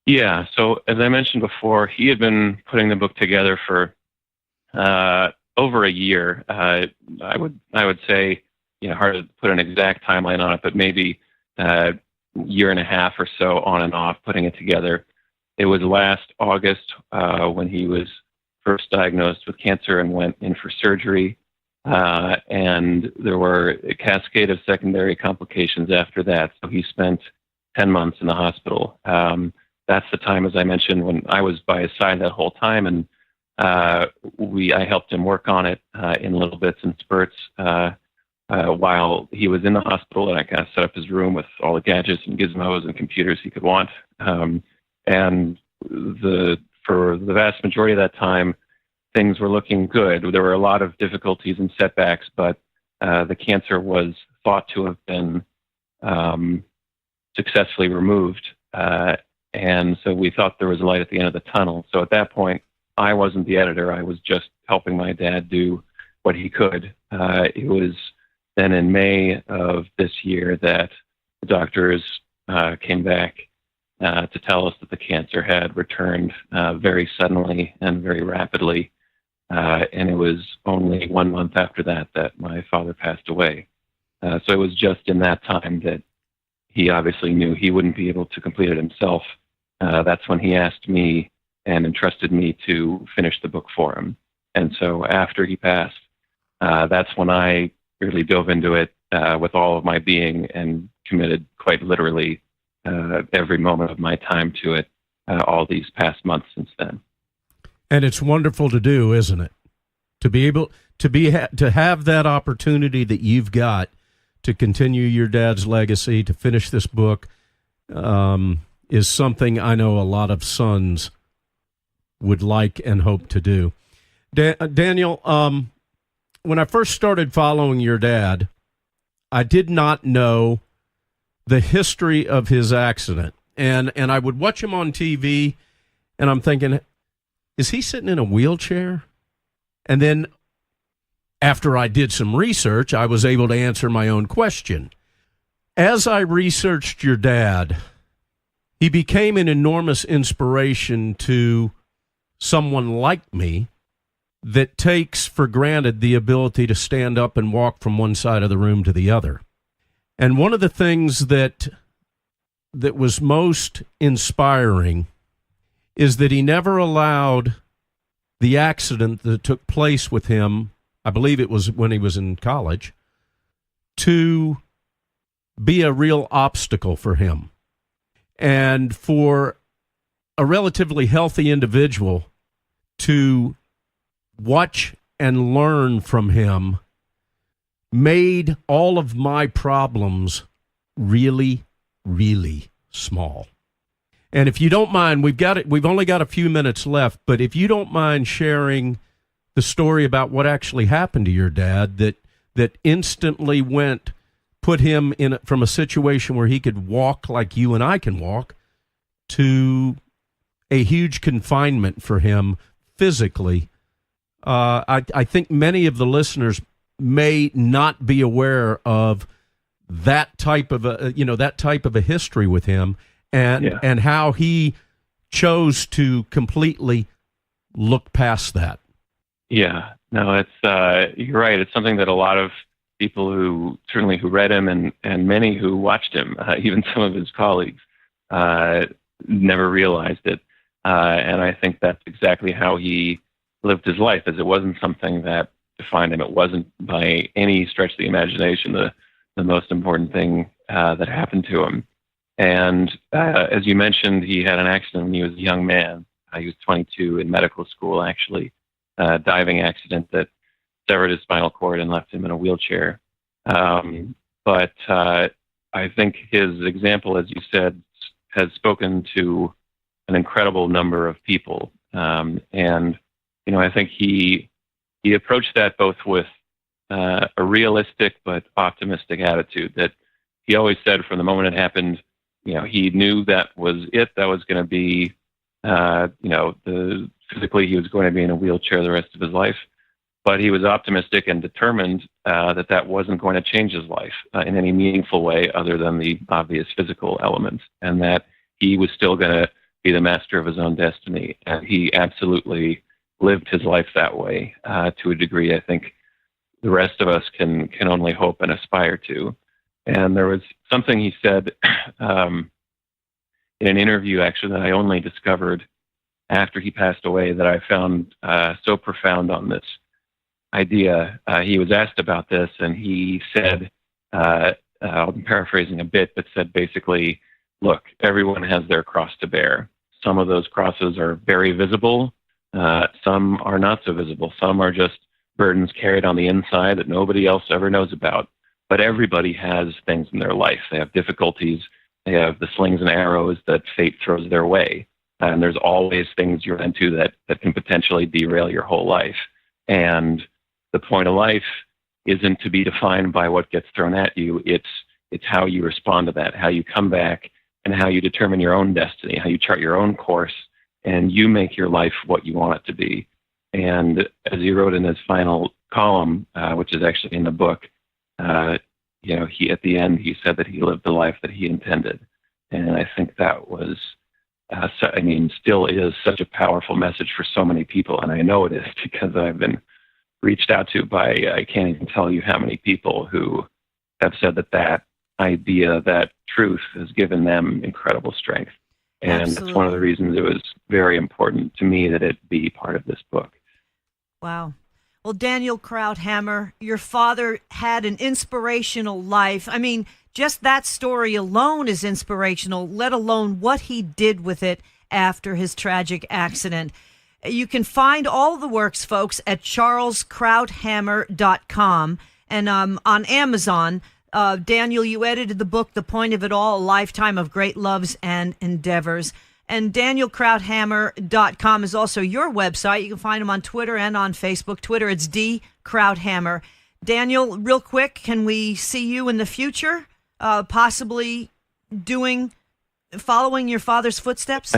Yeah. So as I mentioned before, he had been putting the book together for over a year. I would say, hard to put an exact timeline on it, but maybe year and a half or so on and off putting it together. It was last August when he was first diagnosed with cancer and went in for surgery. And there were a cascade of secondary complications after that. So he spent 10 months in the hospital. That's the time, as I mentioned, when I was by his side that whole time. And I helped him work on it in little bits and spurts while he was in the hospital, and I kind of set up his room with all the gadgets and gizmos and computers he could want. And for the vast majority of that time, things were looking good. There were a lot of difficulties and setbacks, but the cancer was thought to have been successfully removed. And so we thought there was a light at the end of the tunnel. So at that point, I wasn't the editor. I was just helping my dad do what he could. It was then in May of this year that the doctors came back to tell us that the cancer had returned very suddenly and very rapidly. And it was only 1 month after that my father passed away. So it was just in that time that he obviously knew he wouldn't be able to complete it himself. That's when he asked me and entrusted me to finish the book for him. And so after he passed, that's when I really dove into it with all of my being and committed quite literally every moment of my time to it all these past months since then. And it's wonderful to do, isn't it? To be able to have that opportunity that you've got to continue your dad's legacy, to finish this book, is something I know a lot of sons would like and hope to do. Daniel, when I first started following your dad, I did not know the history of his accident. And I would watch him on TV, and I'm thinking, is he sitting in a wheelchair? And then after I did some research, I was able to answer my own question. As I researched your dad, he became an enormous inspiration to someone like me that takes for granted the ability to stand up and walk from one side of the room to the other. And one of the things that was most inspiring is that he never allowed the accident that took place with him, I believe it was when he was in college, to be a real obstacle for him. And for a relatively healthy individual to watch and learn from him made all of my problems really, really small. And if you don't mind, we've only got a few minutes left, but if you don't mind sharing the story about what actually happened to your dad that instantly put him in from a situation where he could walk like you and I can walk to a huge confinement for him physically. I think many of the listeners may not be aware of that type of a history with him, and how he chose to completely look past that. Yeah, no, it's you're right. It's something that a lot of people who read him and many who watched him, even some of his colleagues, never realized it. And I think that's exactly how he lived his life, as it wasn't something that defined him. It wasn't by any stretch of the imagination the most important thing that happened to him. And as you mentioned, he had an accident when he was a young man. He was 22 in medical school, actually, diving accident that severed his spinal cord and left him in a wheelchair. But I think his example, as you said, has spoken to an incredible number of people. And, I think he approached that both with a realistic but optimistic attitude, that he always said from the moment it happened, he knew that was it. That was going to be, physically he was going to be in a wheelchair the rest of his life. But he was optimistic and determined that wasn't going to change his life in any meaningful way other than the obvious physical elements, and that he was still going to be the master of his own destiny. And he absolutely lived his life that way to a degree I think the rest of us can only hope and aspire to. And there was something he said in an interview, actually, that I only discovered after he passed away, that I found so profound on this idea. He was asked about this, and he said, I'm paraphrasing a bit, but said basically, look, everyone has their cross to bear. Some of those crosses are very visible. Some are not so visible. Some are just burdens carried on the inside that nobody else ever knows about. But everybody has things in their life. They have difficulties. They have the slings and arrows that fate throws their way. And there's always things you're into that can potentially derail your whole life. And the point of life isn't to be defined by what gets thrown at you. It's how you respond to that, how you come back, and how you determine your own destiny, how you chart your own course, and you make your life what you want it to be. And as he wrote in his final column, which is actually in the book, he at the end, he said that he lived the life that he intended. And I think that was, still is such a powerful message for so many people. And I know it is because I've been reached out to by, I can't even tell you how many people who have said that idea, that truth has given them incredible strength. And Absolutely. That's one of the reasons it was very important to me that it be part of this book. Wow. Well, Daniel Krauthammer, your father had an inspirational life. I mean, just that story alone is inspirational, let alone what he did with it after his tragic accident. You can find all the works, folks, at charleskrauthammer.com and on Amazon. Daniel, you edited the book, The Point of It All, A Lifetime of Great Loves and Endeavors. And DanielKrauthammer.com is also your website. You can find him on Twitter and on Facebook. Twitter, it's D. Krauthammer. Daniel, real quick, can we see you in the future, possibly following your father's footsteps?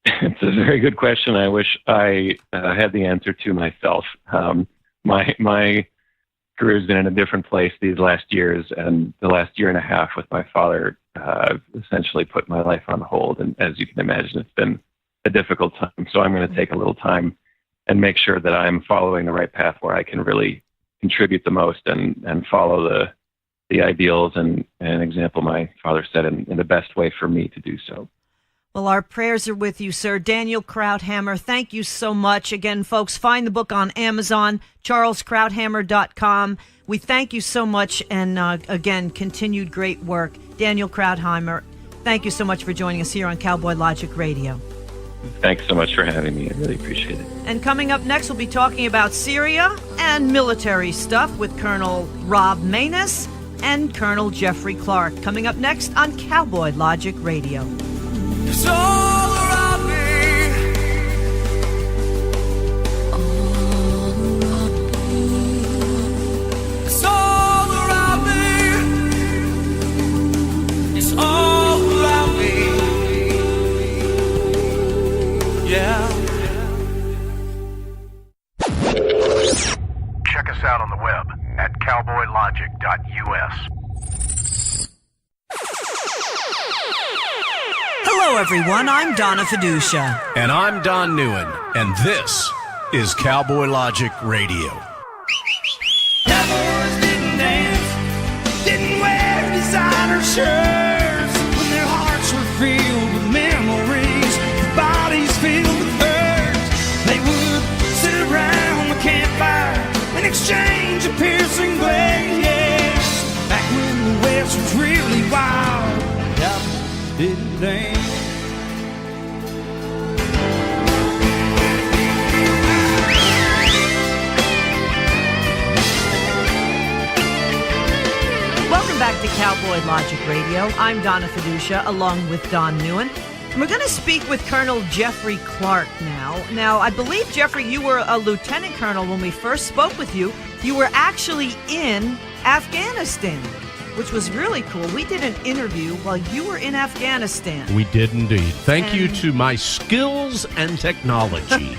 It's a very good question. I wish I had the answer to myself. My career has been in a different place these last years, and the last year and a half with my father essentially put my life on hold. And as you can imagine, it's been a difficult time. So I'm going to take a little time and make sure that I'm following the right path where I can really contribute the most and follow the ideals and example my father set in the best way for me to do so. Well, our prayers are with you, sir. Daniel Krauthammer, thank you so much. Again, folks, find the book on Amazon, charleskrauthammer.com. We thank you so much, and again, continued great work. Daniel Krauthammer, thank you so much for joining us here on Cowboy Logic Radio. Thanks so much for having me. I really appreciate it. And coming up next, we'll be talking about Syria and military stuff with Colonel Rob Maness and Colonel Jeffrey Clark. Coming up next on Cowboy Logic Radio. It's all around me. It's all around me. It's all around me. Yeah. Check us out on the web at cowboylogic.us. Hello, everyone. I'm Donna Fiducia. And I'm Don Newen, and this is Cowboy Logic Radio. Cowboys didn't dance, didn't wear designer shirts. When their hearts were filled with memories, their bodies filled with hurt. They would sit around the campfire and exchange a piercing glares. Back when the West was really wild, cowboys didn't dance. Welcome back to Cowboy Logic Radio. I'm Donna Fiducia, along with Don Newen. And we're going to speak with Colonel Jeffrey Clark now. Now, I believe, Jeffrey, you were a lieutenant colonel when we first spoke with you. You were actually in Afghanistan, which was really cool. We did an interview while you were in Afghanistan. We did indeed. Thank you to my skills and technology.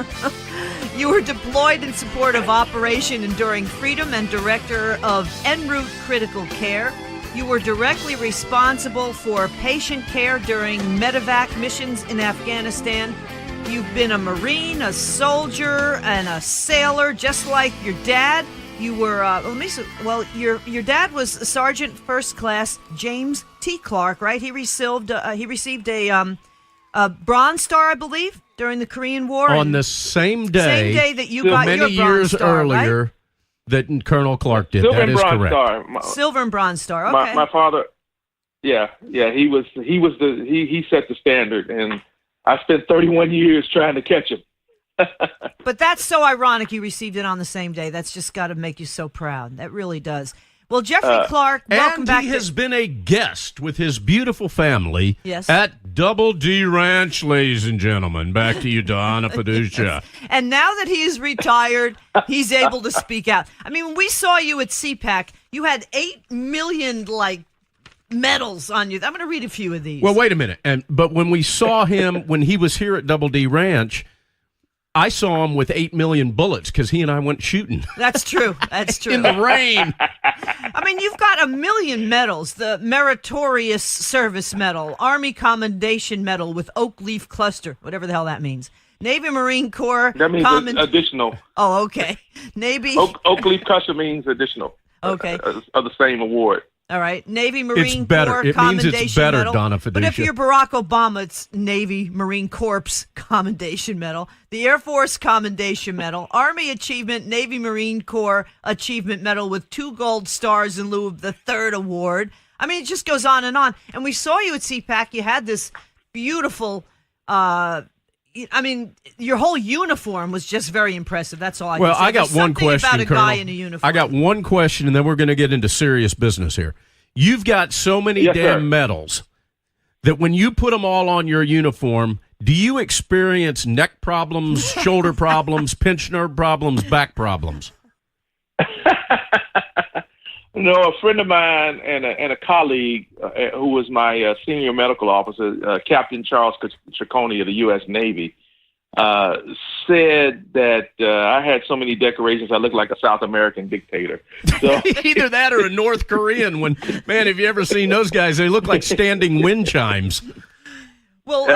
You were deployed in support of Operation Enduring Freedom and director of en route critical care. You were directly responsible for patient care during medevac missions in Afghanistan. You've been a Marine, a soldier, and a sailor, just like your dad. You were, your dad was Sergeant First Class James T. Clark, right? He received a Bronze Star, I believe, during the Korean War. On the same day that you got your many Bronze years Star, earlier, right? that Colonel Clark did. Silver That and is Bronze correct. Star. Silver and Bronze Star. Okay. My father, he set the standard, and I spent 31 years trying to catch him. But that's so ironic you received it on the same day. That's just got to make you so proud. That really does. Well, Jeffrey Clark, welcome and back. he has been a guest with his beautiful family Yes. at Double D Ranch, ladies and gentlemen. Back to you, Donna Fiducia. And now that he's retired, he's able to speak out. I mean, when we saw you at CPAC, you had 8 million, medals on you. I'm going to read a few of these. Well, wait a minute. But when we saw him, when he was here at Double D Ranch, I saw him with 8 million bullets because he and I went shooting. That's true. That's true. In the rain. I mean, you've got 1 million medals. The Meritorious Service Medal, Army Commendation Medal with Oak Leaf Cluster, whatever the hell that means. Navy Marine Corps. That means additional. Oh, okay. Navy. Oak Leaf Cluster means additional. Okay. Of the same award. All right. Navy Marine better. Corps It means Commendation it's better, Medal. Donna But if Fiducia. you're Barack Obama, it's Navy Marine Corps Commendation Medal, the Air Force Commendation Medal, Army Achievement, Navy Marine Corps Achievement Medal with 2 gold stars in lieu of the 3rd award. I mean, it just goes on. And we saw you at CPAC. You had this beautiful, your whole uniform was just very impressive. That's all I can say. I got There's one something question, about a Colonel. guy in a uniform. I got one question, and then we're going to get into serious business here. You've got so many Yes, damn sir. medals that when you put them all on your uniform, do you experience neck problems, shoulder problems, pinched nerve problems, back problems? No, a friend of mine and a colleague who was my senior medical officer, Captain Charles Ciccone of the U.S. Navy, said that I had so many decorations I looked like a South American dictator. So either that or a North Korean. When man, have you ever seen those guys? They look like standing wind chimes. Well,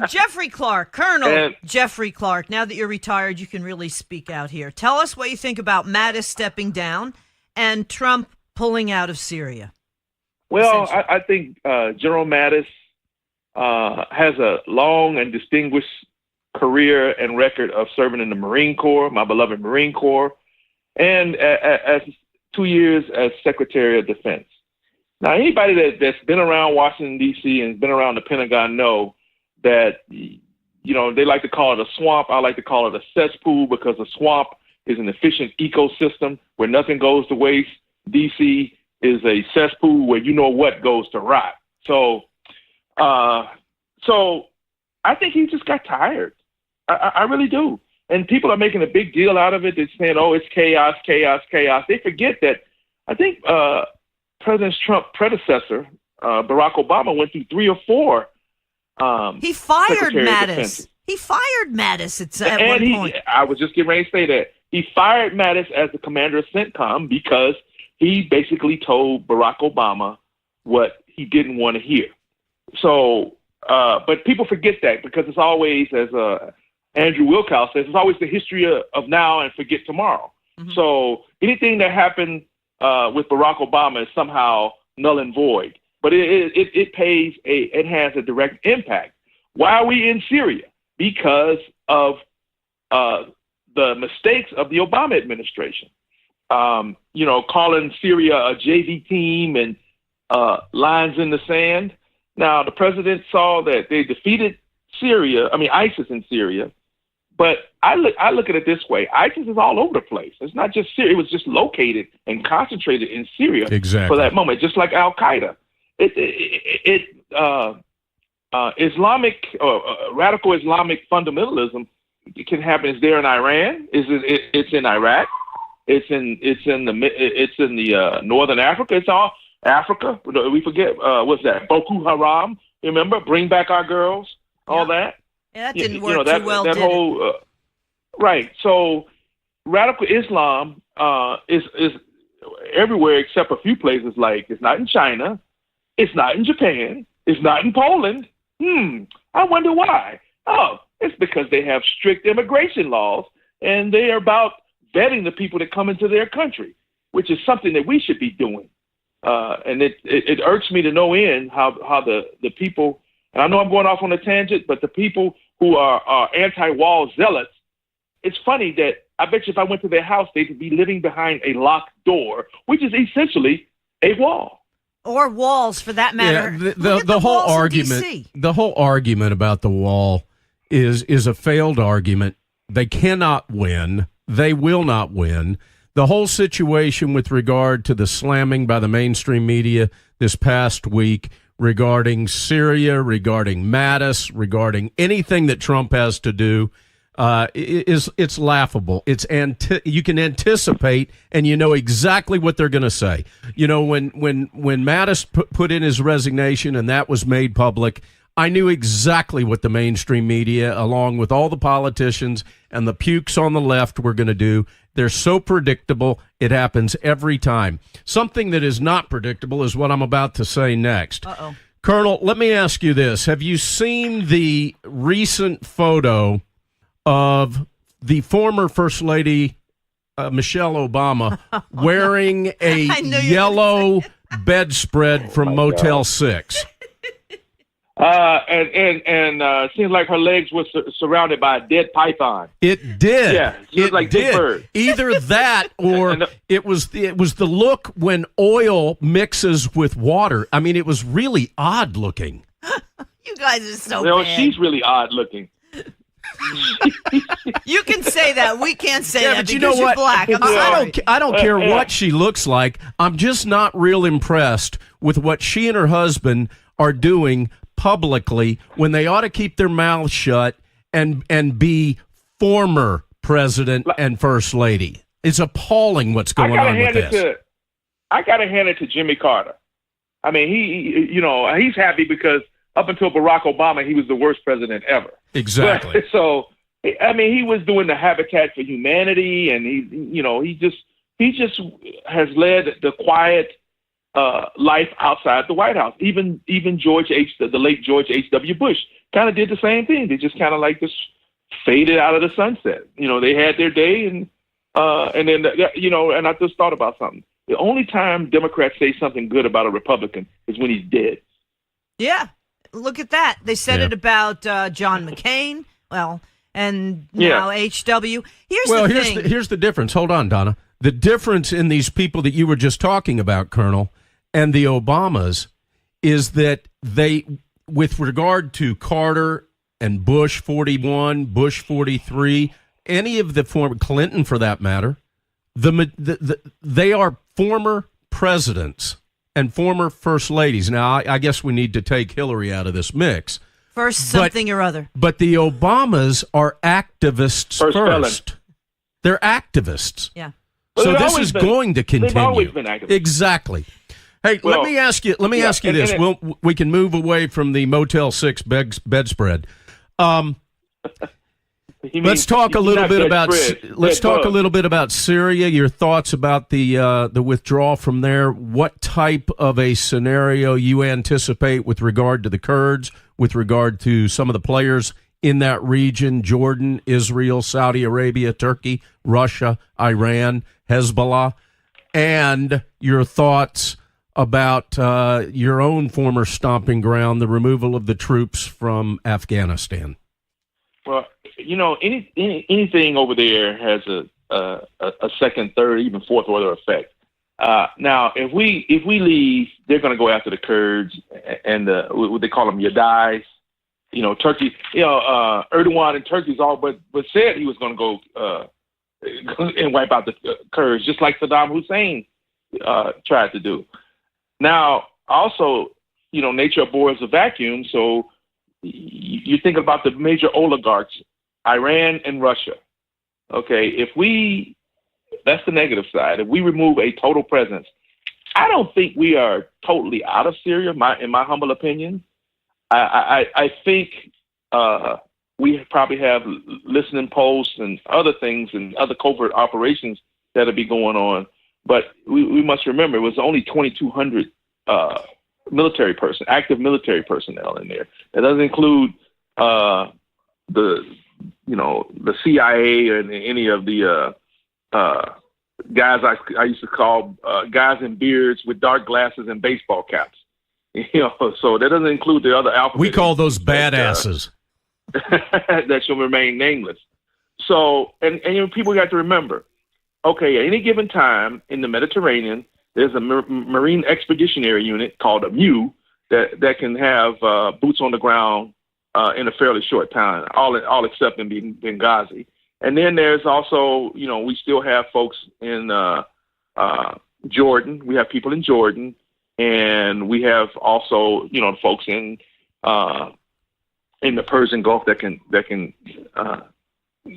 Jeffrey Clark, Colonel Jeffrey Clark, now that you're retired, you can really speak out here. Tell us what you think about Mattis stepping down and Trump pulling out of Syria. Well, I think General Mattis has a long and distinguished career and record of serving in the Marine Corps, my beloved Marine Corps, and as 2 years as Secretary of Defense. Now, anybody that's been around Washington, D.C. and been around the Pentagon know that, they like to call it a swamp. I like to call it a cesspool because a swamp is an efficient ecosystem where nothing goes to waste. D.C. is a cesspool where what goes to rot. So I think he just got tired. I really do. And people are making a big deal out of it. They're saying, oh, it's chaos, chaos, chaos. They forget that I think President Trump's predecessor, Barack Obama, went through 3 or 4. He fired Mattis. He fired Mattis at one point. I was just getting ready to say that. He fired Mattis as the commander of CENTCOM because he basically told Barack Obama what he didn't want to hear. So, but people forget that because it's always, as Andrew Wilkow says, it's always the history of now and forget tomorrow. Mm-hmm. So anything that happened with Barack Obama is somehow null and void. But it has a direct impact. Why are we in Syria? Because of the mistakes of the Obama administration. Calling Syria a JV team and lines in the sand. Now, the president saw that they defeated ISIS in Syria. But I look at it this way. ISIS is all over the place. It's not just Syria. It was just located and concentrated in Syria for that moment, just like Al-Qaeda. Islamic radical Islamic fundamentalism can happen. It's there in Iran. It's in Iraq. It's in the northern Africa. It's all Africa. We forget what's that? Boko Haram. Remember, bring back our girls. All that. Yeah, that didn't work too well. That whole right. So radical Islam is everywhere except a few places. Like it's not in China, it's not in Japan, it's not in Poland. I wonder why. Oh, it's because they have strict immigration laws and they are about vetting the people that come into their country, which is something that we should be doing. And it irks me to no end how the people. And I know I'm going off on a tangent, but the people who are anti-wall zealots, it's funny that I bet you if I went to their house, they'd be living behind a locked door, which is essentially a wall. Or walls, for that matter. Yeah, the whole argument about the wall is a failed argument. They cannot win. They will not win. The whole situation with regard to the slamming by the mainstream media this past week regarding Syria, regarding Mattis, regarding anything that Trump has to do, it's laughable. You can anticipate, and you know exactly what they're going to say. When Mattis put in his resignation and that was made public, I knew exactly what the mainstream media, along with all the politicians and the pukes on the left, were going to do. They're so predictable. It happens every time. Something that is not predictable is what I'm about to say next. Uh-oh. Colonel, let me ask you this. Have you seen the recent photo of the former First Lady, Michelle Obama, wearing a yellow bedspread from Motel 6? And seems like her legs were surrounded by a dead python. It did. Yeah, it like did. Bird. Either that, or it was the look when oil mixes with water. I mean, it was really odd looking. You guys are so bad. She's really odd looking. You can say that. We can't say that. But you know what? Black. I don't care what she looks like. I'm just not real impressed with what she and her husband are doing publicly when they ought to keep their mouths shut and be former president and first lady. It's appalling what's going on with this. I got to hand it to Jimmy Carter. I mean, he's happy because up until Barack Obama, he was the worst president ever. Exactly. But, so, I mean, he was doing the Habitat for Humanity, and he just has led the quiet life outside the White House. Even the late George H.W. Bush kind of did the same thing. They just kind of like just faded out of the sunset. They had their day, and then and I just thought about something. The only time Democrats say something good about a Republican is when he's dead. Yeah, look at that. They said it about John McCain. Well, and now H.W. Here's the difference. Hold on, Donna. The difference in these people that you were just talking about, Colonel, and the Obamas is that they, with regard to Carter and Bush 41, Bush 43, any of the former Clinton for that matter, they are former presidents and former first ladies. Now, I guess we need to take Hillary out of this mix. First something or other. But the Obamas are activists first. They're activists. Yeah. Well, so this is going to continue. They've always been activists. Exactly. Hey, let me ask you this. We can move away from the Motel 6 bedspread. Let's talk a little bit about Syria. Your thoughts about the withdrawal from there. What type of a scenario you anticipate with regard to the Kurds, with regard to some of the players in that region: Jordan, Israel, Saudi Arabia, Turkey, Russia, Iran, Hezbollah, and your thoughts about your own former stomping ground, the removal of the troops from Afghanistan. Well, anything over there has a second, third, even fourth order effect. Now, if we leave, they're going to go after the Kurds and what they call them Yadais. Turkey. Erdogan in Turkey's all but said he was going to go and wipe out the Kurds, just like Saddam Hussein tried to do. Now, also, nature abhors a vacuum, so you think about the major oligarchs, Iran and Russia. Okay, that's the negative side. If we remove a total presence, I don't think we are totally out of Syria, in my humble opinion. I think we probably have listening posts and other things and other covert operations that'll be going on. But we must remember it was only 2,200 active military personnel in there. That doesn't include the CIA and any of the guys I used to call guys in beards with dark glasses and baseball caps. So that doesn't include the other alphabet. We call those badasses. That shall remain nameless. So, and people got to remember, okay, at any given time in the Mediterranean, there's a Marine Expeditionary Unit called a MEU that can have boots on the ground in a fairly short time, all except in Benghazi. And then there's also, we still have folks in Jordan. We have people in Jordan. And we have also, folks in the Persian Gulf that can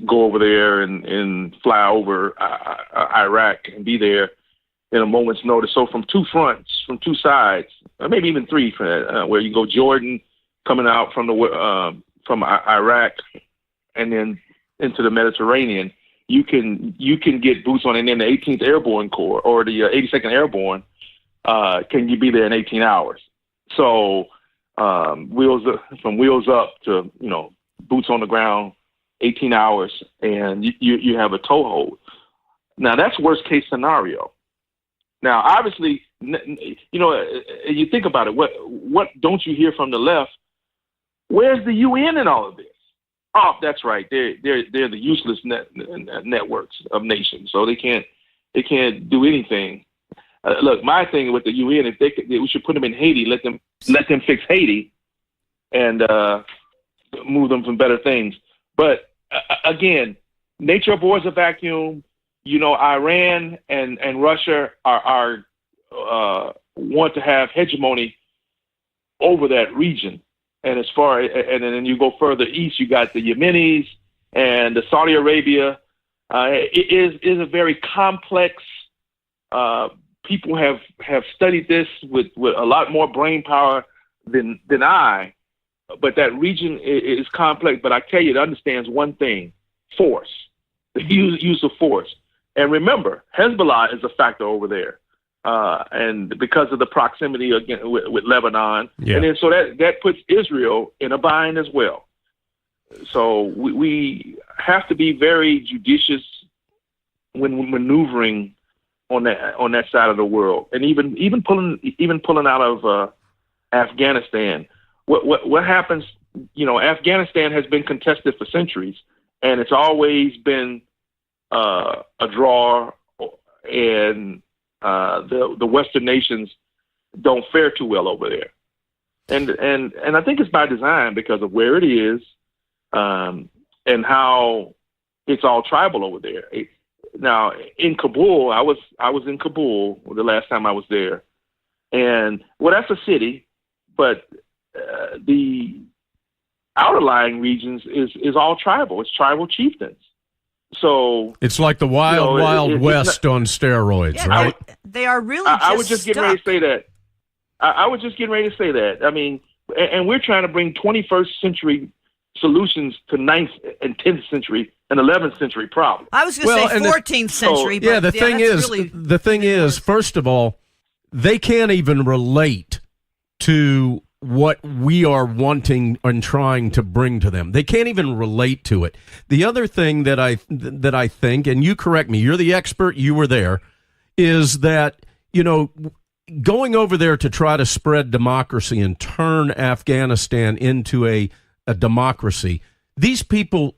go over there and fly over Iraq and be there in a moment's notice. So from two fronts, from two sides, or maybe even three, where you go Jordan coming out from Iraq and then into the Mediterranean, you can get boots on, and then the 18th Airborne Corps or the 82nd Airborne. Can you be there in 18 hours? So from wheels up to boots on the ground, 18 hours, and you have a toehold. Now that's worst case scenario. Now obviously, you think about it. What don't you hear from the left? Where's the UN in all of this? Oh, that's right. They're the useless networks of nations, so they can't do anything. Look, my thing with the UN is we should put them in Haiti, let them fix Haiti, and move them from better things. But again, nature abhors a vacuum. Iran and Russia are want to have hegemony over that region. And and then you go further east, you got the Yemenis and the Saudi Arabia. It is a very complex. People have studied this with a lot more brain power than I, that region is complex. But I tell you, it understands one thing: force, the use of force. And remember, Hezbollah is a factor over there, and because of the proximity again with Lebanon, and then so that puts Israel in a bind as well. So we have to be very judicious when maneuvering on that side of the world, and even pulling out of Afghanistan. What happens? Afghanistan has been contested for centuries, and it's always been a draw, and the Western nations don't fare too well over there, and I think it's by design because of where it is, and how it's all tribal over there. Now in Kabul, I was in Kabul the last time I was there, and that's a city, but the outer lying regions is all tribal. It's tribal chieftains. So it's like the Wild West on steroids, right? They are really. I was just getting ready to say that. I was just getting ready to say that. I mean, and we're trying to bring 21st century solutions to 9th and 10th century and 11th century problems. I was going to say 14th century. But the thing is, first of all, they can't even relate to what we are wanting and trying to bring to them. They can't even relate to it. The other thing that I think, and you correct me, you're the expert, you were there, is that, going over there to try to spread democracy and turn Afghanistan into a democracy, these people,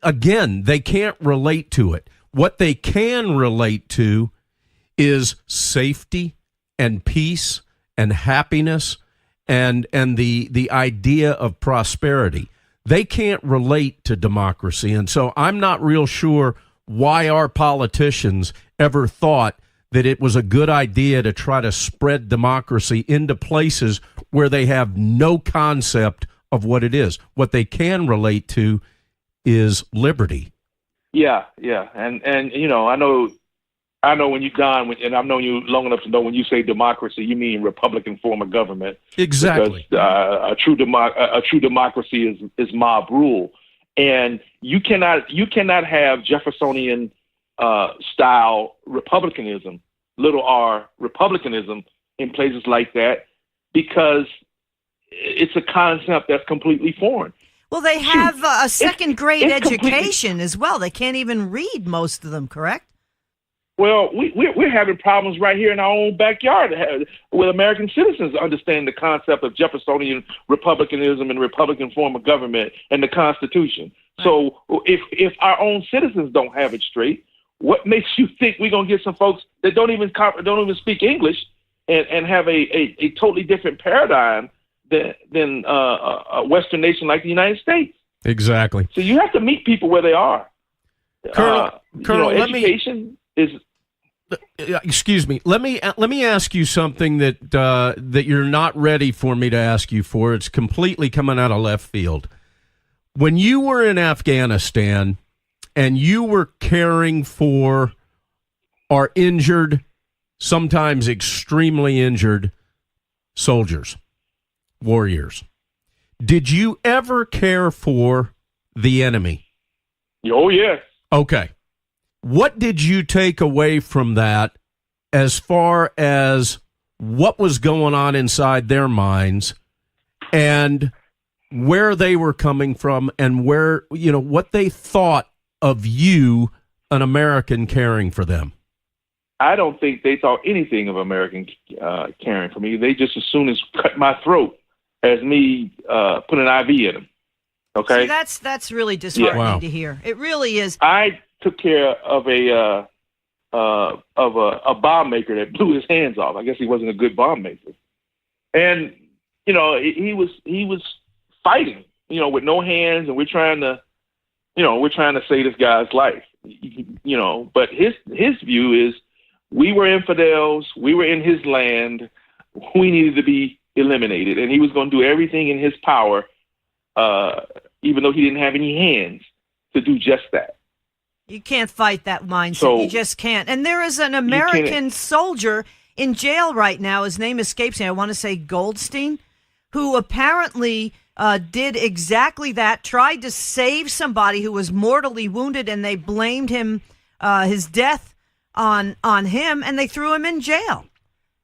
again, they can't relate to it. What they can relate to is safety and peace and happiness and the idea of prosperity. They can't relate to democracy. And so I'm not real sure why our politicians ever thought that it was a good idea to try to spread democracy into places where they have no concept of what it is. What they can relate to is liberty. Yeah. And I know when you've gone, and I've known you long enough to know when you say democracy, you mean Republican form of government. Exactly. Because a true democracy is mob rule, and you cannot have Jeffersonian style republicanism, little r republicanism, in places like that, because it's a concept that's completely foreign. Well, they have a second grade education as well. They can't even read, most of them, correct? Well, we're having problems right here in our own backyard with American citizens understanding the concept of Jeffersonian republicanism and Republican form of government and the Constitution. Right. So if our own citizens don't have it straight, what makes you think we're going to get some folks that don't even speak English and have a totally different paradigm than a Western nation like the United States? Exactly. So you have to meet people where they are. Colonel, education is. Excuse me. Let me ask you something that you're not ready for me to ask you for. It's completely coming out of left field. When you were in Afghanistan and you were caring for our injured, sometimes extremely injured soldiers, warriors, did you ever care for the enemy? Oh, yes. Okay. What did you take away from that as far as what was going on inside their minds and where they were coming from and where, what they thought of you, an American, caring for them? I don't think they thought anything of American caring for me. They just as soon as cut my throat as me put an IV in them. Okay? See, that's really disheartening to hear. It really is. I took care of a bomb maker that blew his hands off. I guess he wasn't a good bomb maker, and he was fighting, with no hands, and we're trying to save this guy's life, But his view is we were infidels, we were in his land, we needed to be eliminated, and he was going to do everything in his power, even though he didn't have any hands, to do just that. You can't fight that mindset. You just can't. And there is an American soldier in jail right now. His name escapes me. I want to say Goldstein, who apparently did exactly that, tried to save somebody who was mortally wounded, and they blamed him, his death on him, and they threw him in jail.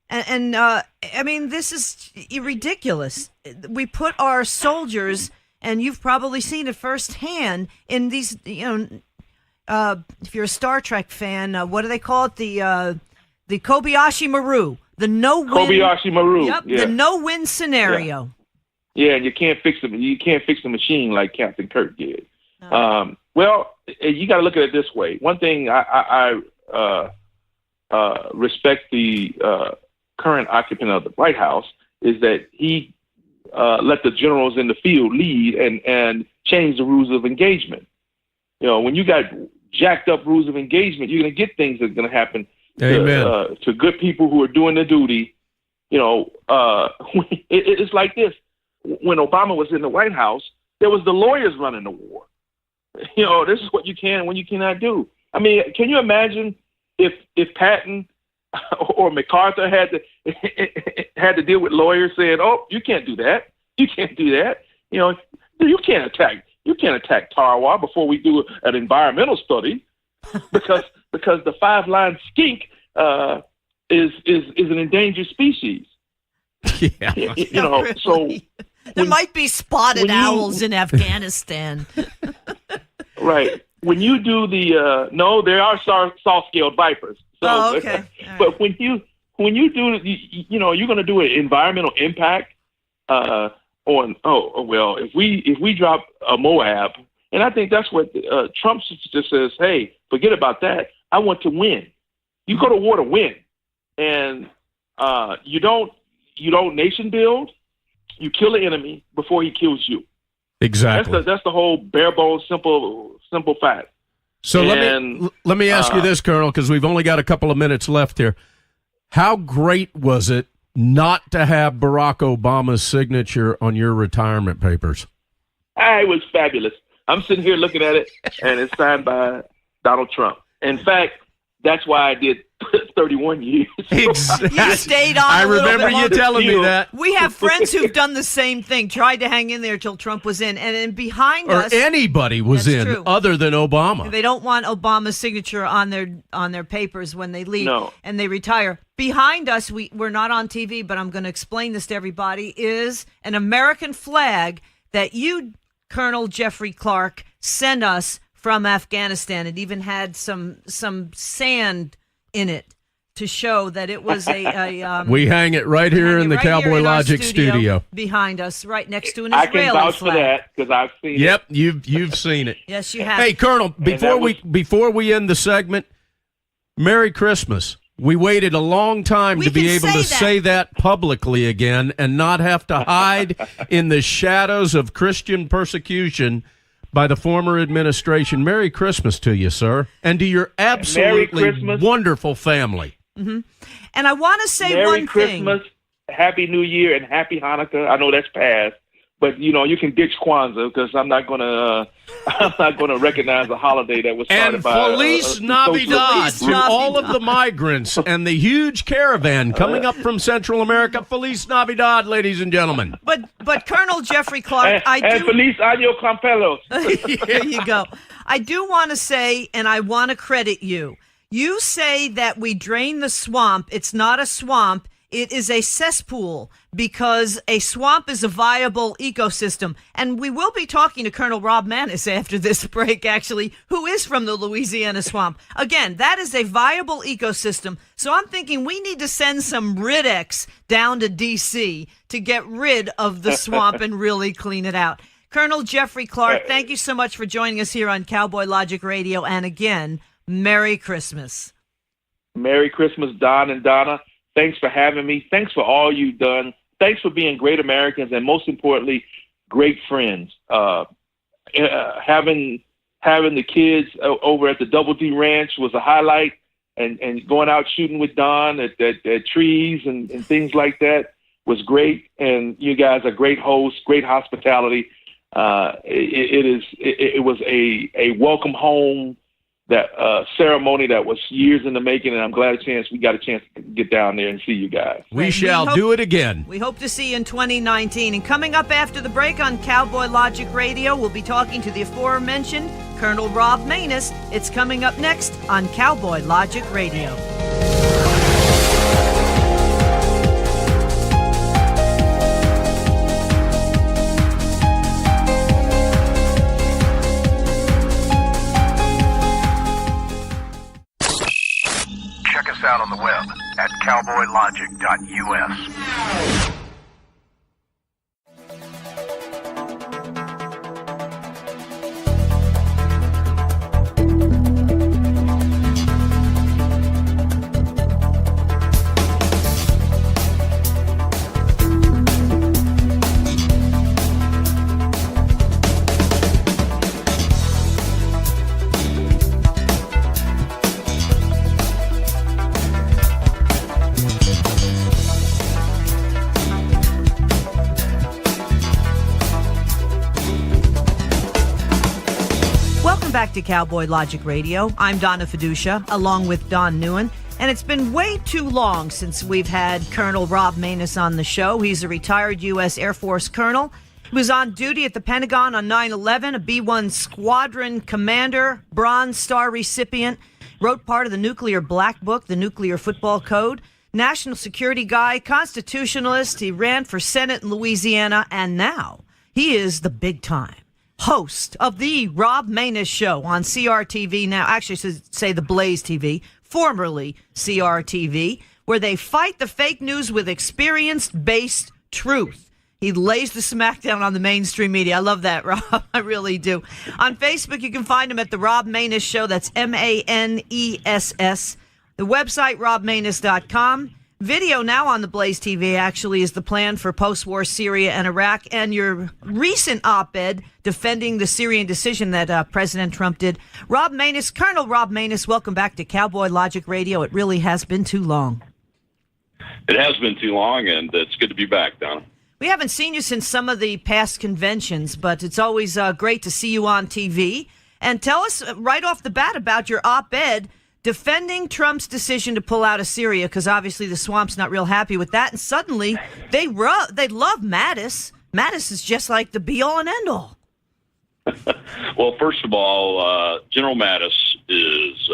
And I mean, this is ridiculous. We put our soldiers, and you've probably seen it firsthand, in these, if you're a Star Trek fan, what do they call it? The Kobayashi Maru. The no-win. Kobayashi Maru. Yep, yeah. the no-win scenario. Yeah, and you can't fix them. You can't fix the machine like Captain Kirk did. No. Well, you got to look at it this way. One thing I respect the current occupant of the White House is that he let the generals in the field lead and change the rules of engagement. You know, when you got jacked up rules of engagement, you're going to get things that are going to happen to good people who are doing their duty. You know, it's like this. When Obama was in the White House, there was the lawyers running the war. You know, this is what you can and when you cannot do. I mean, can you imagine if Patton or MacArthur had to deal with lawyers saying, "Oh, you can't do that. You can't do that. You know, you can't attack Tarawa before we do an environmental study because the 5-line skink is an endangered species." Yeah, you know, really. so There might be spotted owls in Afghanistan. Right. When you do the no, there are soft-scaled vipers. So, okay. But when you do, you know, you're going to do an environmental impact on. Oh well, if we drop a Moab, and I think that's what Trump just says. Hey, forget about that. I want to win. You go to war to win, and you don't nation build. You kill the enemy before he kills you. exactly. That's the whole bare bones, simple fact. So let me ask you this, Colonel, because we've only got a couple of minutes left here. How great was it not to have Barack Obama's signature on your retirement papers? It was fabulous. I'm sitting here looking at it, and it's signed by Donald Trump. In fact, that's why I did 31 years. Exactly. You stayed on. I a little remember bit you longer. telling me that. We have friends who've done the same thing, tried to hang in there till Trump was in, and then behind Or us, anybody was That's in true. other than Obama. they don't want Obama's signature on their papers when they leave No. and they retire. Behind us, we're not on TV, but I'm going to explain this to everybody, is an American flag that you, Colonel Jeffrey Clark, sent us from Afghanistan. It even had some sand in it to show that it was a We hang it right here in the right here Cowboy in our Logic studio. behind us, right next to an I Israeli can vouch flag. for that because I've seen Yep, you've seen it. Yes, you have. Hey, Colonel, before we end the segment, Merry Christmas. We waited a long time We to be can able to say that publicly again and not have to hide in the shadows of Christian persecution by the former administration. Merry Christmas to you, sir, and to your absolutely Christmas. wonderful family. And I want to say Merry one Christmas, Happy New Year, and Happy Hanukkah. I know that's past, but you know you can ditch Kwanzaa because I'm not gonna recognize a holiday that was started And by Feliz a Navidad socialist to group. all of the migrants and the huge caravan coming up from Central America. Feliz Navidad, ladies and gentlemen. But Colonel Jeffrey Clark, and Feliz Año Campelos. There you go. I do want to say, and I want to credit you. You say that we drain the swamp. It's not a swamp. It is a cesspool because a swamp is a viable ecosystem. And we will be talking to Colonel Rob Maness after this break, actually, who is from the Louisiana swamp. Again, that is a viable ecosystem. So I'm thinking we need to send some Rid-X down to D.C. to get rid of the swamp and really clean it out. Colonel Jeffrey Clark, thank you so much for joining us here on Cowboy Logic Radio. And again, Merry Christmas. Merry Christmas, Don and Donna. Thanks for having me. Thanks for all you've done. Thanks for being great Americans and, most importantly, great friends. Having the kids over at the Double D Ranch was a highlight, and going out shooting with Don at trees and things like that was great. And you guys are great hosts, great hospitality. It was a welcome home ceremony that was years in the making, and I'm glad we got a chance to get down there and see you guys. We shall do it again. We hope to see you in 2019. And coming up after the break on Cowboy Logic Radio, we'll be talking to the aforementioned Colonel Rob Maness. It's coming up next on Cowboy Logic Radio. Check us out on the web at cowboylogic.us. Back to Cowboy Logic Radio. I'm Donna Fiducia, along with Don Newen. And it's been way too long since we've had Colonel Rob Maness on the show. He's a retired U.S. Air Force colonel. He was on duty at the Pentagon on 9/11, a B-1 squadron commander, Bronze Star recipient, wrote part of the Nuclear Black Book, the Nuclear Football Code, national security guy, constitutionalist. He ran for Senate in Louisiana, and now he is the big time host of the Rob Maness Show on CRTV now. Actually, I should say the Blaze TV, formerly CRTV, where they fight the fake news with experience-based truth. He lays the smackdown on the mainstream media. I love that, Rob. I really do. On Facebook, you can find him at the Rob Maness Show. That's Maness. The website, robmaness.com. Video now on the Blaze TV actually is the plan for post-war Syria and Iraq, and your recent op-ed defending the Syrian decision that President Trump did. Rob Maness, Colonel Rob Maness, welcome back to Cowboy Logic Radio. It really has been too long. It has been too long, and it's good to be back, Donna. We haven't seen you since some of the past conventions, but it's always great to see you on TV. And tell us right off the bat about your op-ed defending Trump's decision to pull out of Syria, because obviously the swamp's not real happy with that. And suddenly they love Mattis. Mattis is just like the be-all and end-all. Well, first of all, General Mattis is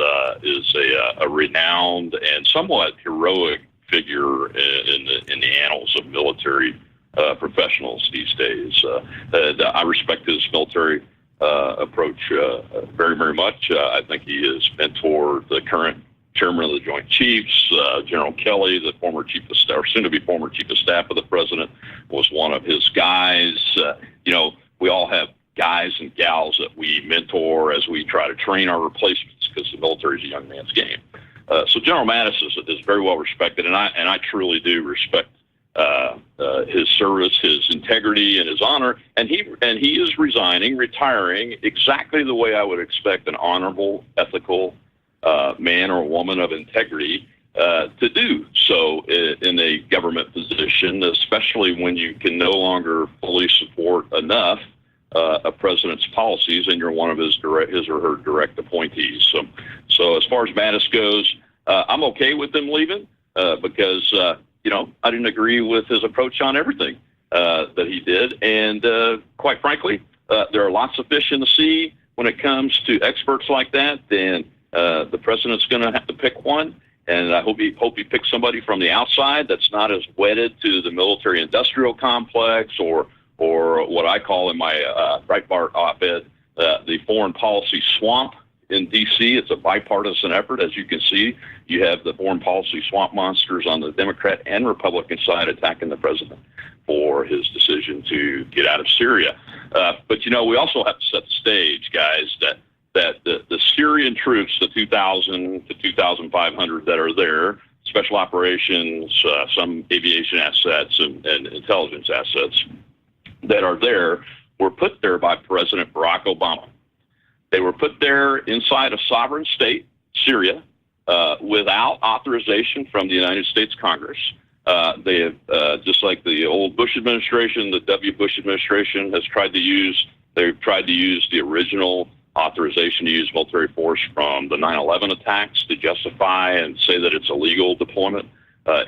a renowned and somewhat heroic figure in the annals of military professionals these days. I respect his military approach very, very much. I think he has mentored the current chairman of the Joint Chiefs, General Kelly, the former chief of staff, or soon-to-be former chief of staff of the president, was one of his guys. We all have guys and gals that we mentor as we try to train our replacements, because the military is a young man's game. So General Mattis is very well respected, and I truly do respect his service, his integrity, and his honor. And he is retiring exactly the way I would expect an honorable, ethical man or woman of integrity to do so in a government position, especially when you can no longer fully support enough a president's policies, and you're one of his or her direct appointees. So as far as Mattis goes, I'm okay with them leaving because I didn't agree with his approach on everything that he did, and quite frankly, there are lots of fish in the sea when it comes to experts like that. And the president's going to have to pick one, and I hope he picks somebody from the outside that's not as wedded to the military-industrial complex or what I call in my Breitbart op-ed, the foreign policy swamp in D.C. It's a bipartisan effort. As you can see, you have the foreign policy swamp monsters on the Democrat and Republican side attacking the president for his decision to get out of Syria. But we also have to set the stage, guys, that the Syrian troops, the 2,000 to 2,500 that are there, special operations, some aviation assets and intelligence assets that are there, were put there by President Barack Obama. They were put there inside a sovereign state, Syria, without authorization from the United States Congress. They have, just like the old Bush administration, the W. Bush administration has tried to use, they've tried to use the original authorization to use military force from the 9/11 attacks to justify and say that it's illegal deployment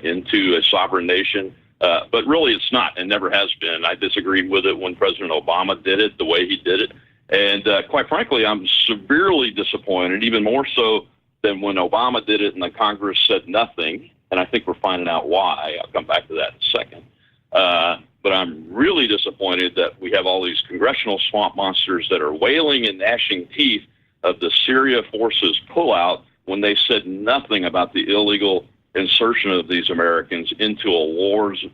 into a sovereign nation. But really it's not and never has been. I disagreed with it when President Obama did it, the way he did it. And quite frankly, I'm severely disappointed, even more so than when Obama did it and the Congress said nothing. And I think we're finding out why. I'll come back to that in a second. But I'm really disappointed that we have all these congressional swamp monsters that are wailing and gnashing teeth of the Syria forces pullout when they said nothing about the illegal insertion of these Americans into a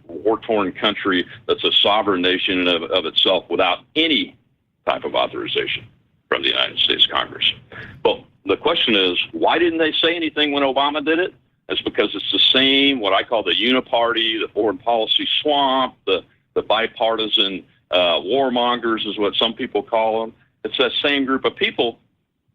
war-torn country that's a sovereign nation of itself without any type of authorization from the United States Congress. But the question is, why didn't they say anything when Obama did it? It's because it's the same, what I call the uniparty, the foreign policy swamp, the bipartisan warmongers is what some people call them. It's that same group of people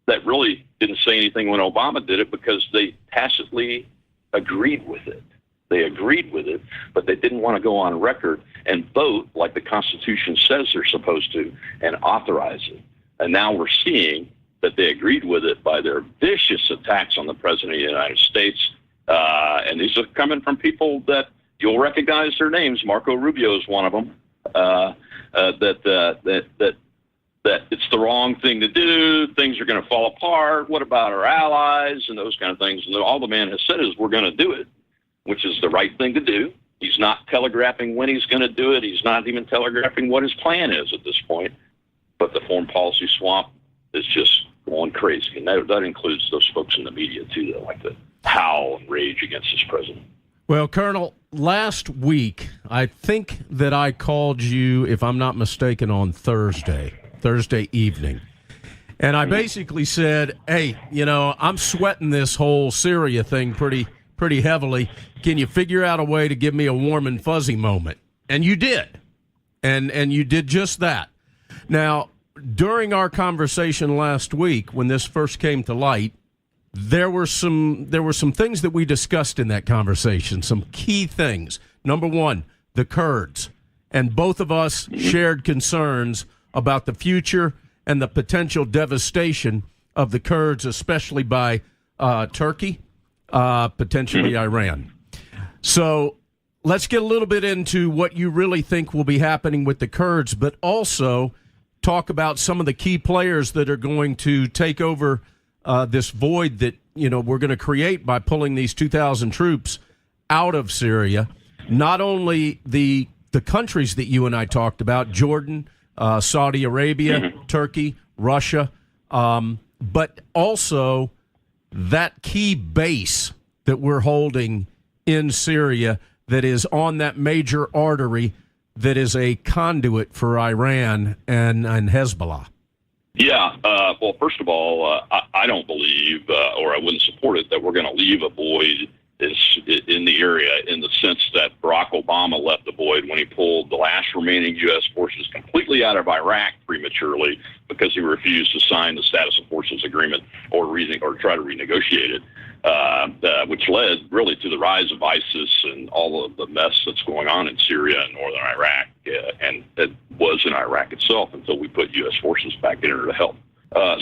that really didn't say anything when Obama did it because they tacitly agreed with it. They agreed with it, but they didn't want to go on record and vote like the Constitution says they're supposed to and authorize it. And now we're seeing that they agreed with it by their vicious attacks on the President of the United States. And these are coming from people that you'll recognize their names. Marco Rubio is one of them. That it's the wrong thing to do. Things are going to fall apart. What about our allies and those kind of things? And all the man has said is we're going to do it, which is the right thing to do. He's not telegraphing when he's going to do it. He's not even telegraphing what his plan is at this point. But the foreign policy swamp is just going crazy. And that includes those folks in the media, too, that like to howl and rage against this president. Well, Colonel, last week, I think that I called you, if I'm not mistaken, on Thursday evening. And I basically said, hey, I'm sweating this whole Syria thing pretty heavily. Can you figure out a way to give me a warm and fuzzy moment? And you did. And you did just that. Now, during our conversation last week, when this first came to light, there were some things that we discussed in that conversation, some key things. Number one, the Kurds. And both of us shared concerns about the future and the potential devastation of the Kurds, especially by Turkey, potentially Iran. So let's get a little bit into what you really think will be happening with the Kurds, but also talk about some of the key players that are going to take over this void that we're going to create by pulling these 2,000 troops out of Syria. Not only the countries that you and I talked about, Jordan, Saudi Arabia, Turkey, Russia, but also that key base that we're holding in Syria that is on that major artery that is a conduit for Iran and Hezbollah. Yeah. Well, first of all, I don't believe, or I wouldn't support it, that we're going to leave a void in the area in the sense that Barack Obama left the void when he pulled the last remaining U.S. forces completely out of Iraq prematurely because he refused to sign the status of forces agreement or try to renegotiate it, which led really to the rise of ISIS and all of the mess that's going on in Syria and northern Iraq, and it was in Iraq itself until we put U.S. forces back in there to help.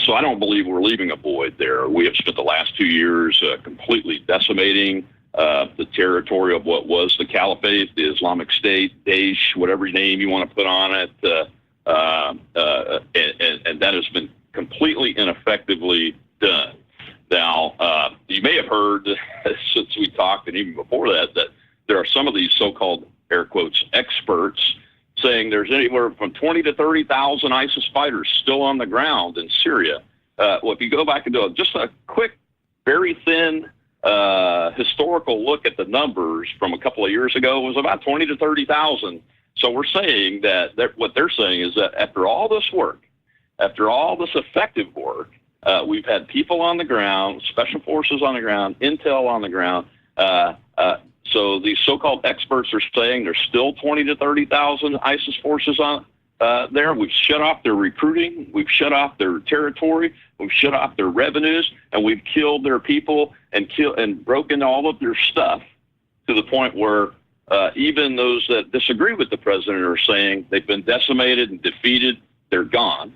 So I don't believe we're leaving a void there. We have spent the last 2 years completely decimating the territory of what was the Caliphate, the Islamic State, Daesh, whatever name you want to put on it, and that has been completely ineffectively done. Now, you may have heard since we talked and even before that there are some of these so-called, air quotes, experts saying there's anywhere from 20 to 30,000 ISIS fighters still on the ground in Syria. Well, if you go back and do just a quick, very thin historical look at the numbers from a couple of years ago, it was about 20 to 30,000. So we're saying that what they're saying is that after all this work, after all this effective work, we've had people on the ground, special forces on the ground, intel on the ground. So these so-called experts are saying there's still 20 to 30,000 ISIS forces on there. We've shut off their recruiting. We've shut off their territory. We've shut off their revenues, and we've killed their people and broken all of their stuff to the point where even those that disagree with the president are saying they've been decimated and defeated. They're gone.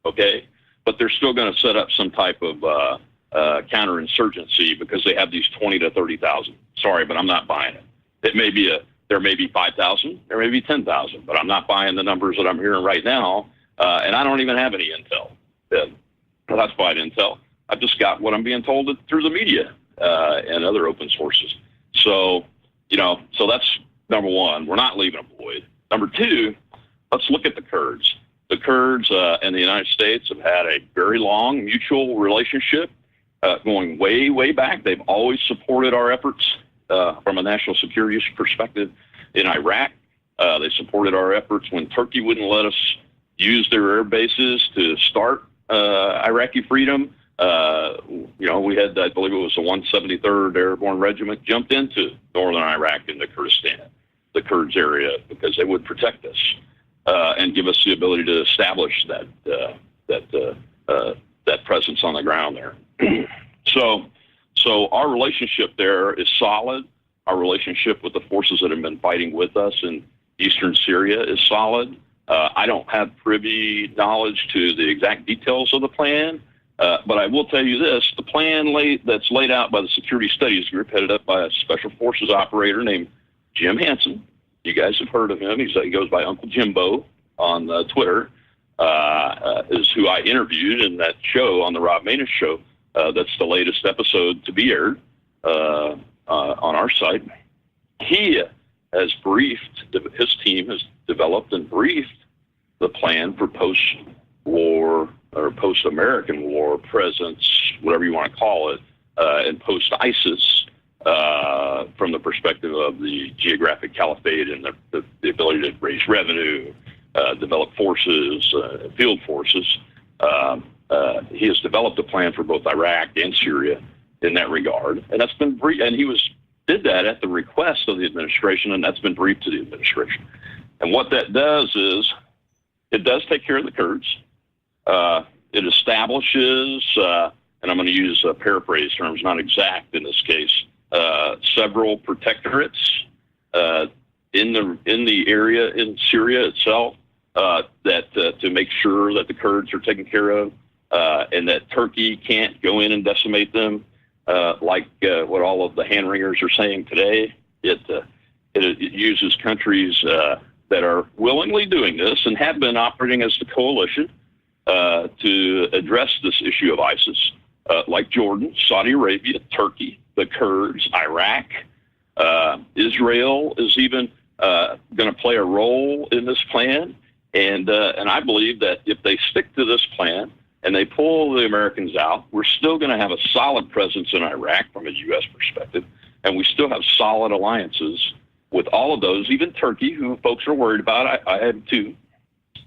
Okay. but they're still going to set up some type of counterinsurgency because they have these 20 to 30,000. Sorry, but I'm not buying it. There may be 5,000, there may be 10,000, but I'm not buying the numbers that I'm hearing right now, and I don't even have any intel. Classified intel. I've just got what I'm being told through the media and other open sources. So that's number one. We're not leaving a void. Number two, let's look at the Kurds. The Kurds and the United States have had a very long mutual relationship going way, way back. They've always supported our efforts from a national security perspective in Iraq. They supported our efforts when Turkey wouldn't let us use their air bases to start Iraqi freedom. We had, I believe it was the 173rd Airborne Regiment jumped into northern Iraq into Kurdistan, the Kurds area, because they would protect us and give us the ability to establish that presence on the ground there. So our relationship there is solid. Our relationship with the forces that have been fighting with us in eastern Syria is solid. I don't have privy knowledge to the exact details of the plan, but I will tell you this. The plan that's laid out by the Security Studies Group, headed up by a Special Forces operator named Jim Hansen. You guys have heard of him. He goes by Uncle Jimbo on Twitter, is who I interviewed in that show, on the Rob Maness show. That's the latest episode to be aired on our site. He has briefed, his team has developed and briefed the plan for post-war or post-American war presence, whatever you want to call it, and post-ISIS from the perspective of the geographic caliphate and the ability to raise revenue, develop forces, field forces. He has developed a plan for both Iraq and Syria in that regard, and that's been and he did that at the request of the administration, and that's been briefed to the administration. And what that does is it does take care of the Kurds. It establishes, and I'm going to use paraphrase terms, not exact in this case, several protectorates in the area in Syria itself that to make sure that the Kurds are taken care of. And that Turkey can't go in and decimate them, like what all of the hand-wringers are saying today. It uses countries that are willingly doing this and have been operating as the coalition to address this issue of ISIS, like Jordan, Saudi Arabia, Turkey, the Kurds, Iraq. Israel is even going to play a role in this plan. And I believe that if they stick to this plan, and they pull the Americans out, we're still going to have a solid presence in Iraq from a U.S. perspective, and we still have solid alliances with all of those, even Turkey, who folks are worried about. I have too.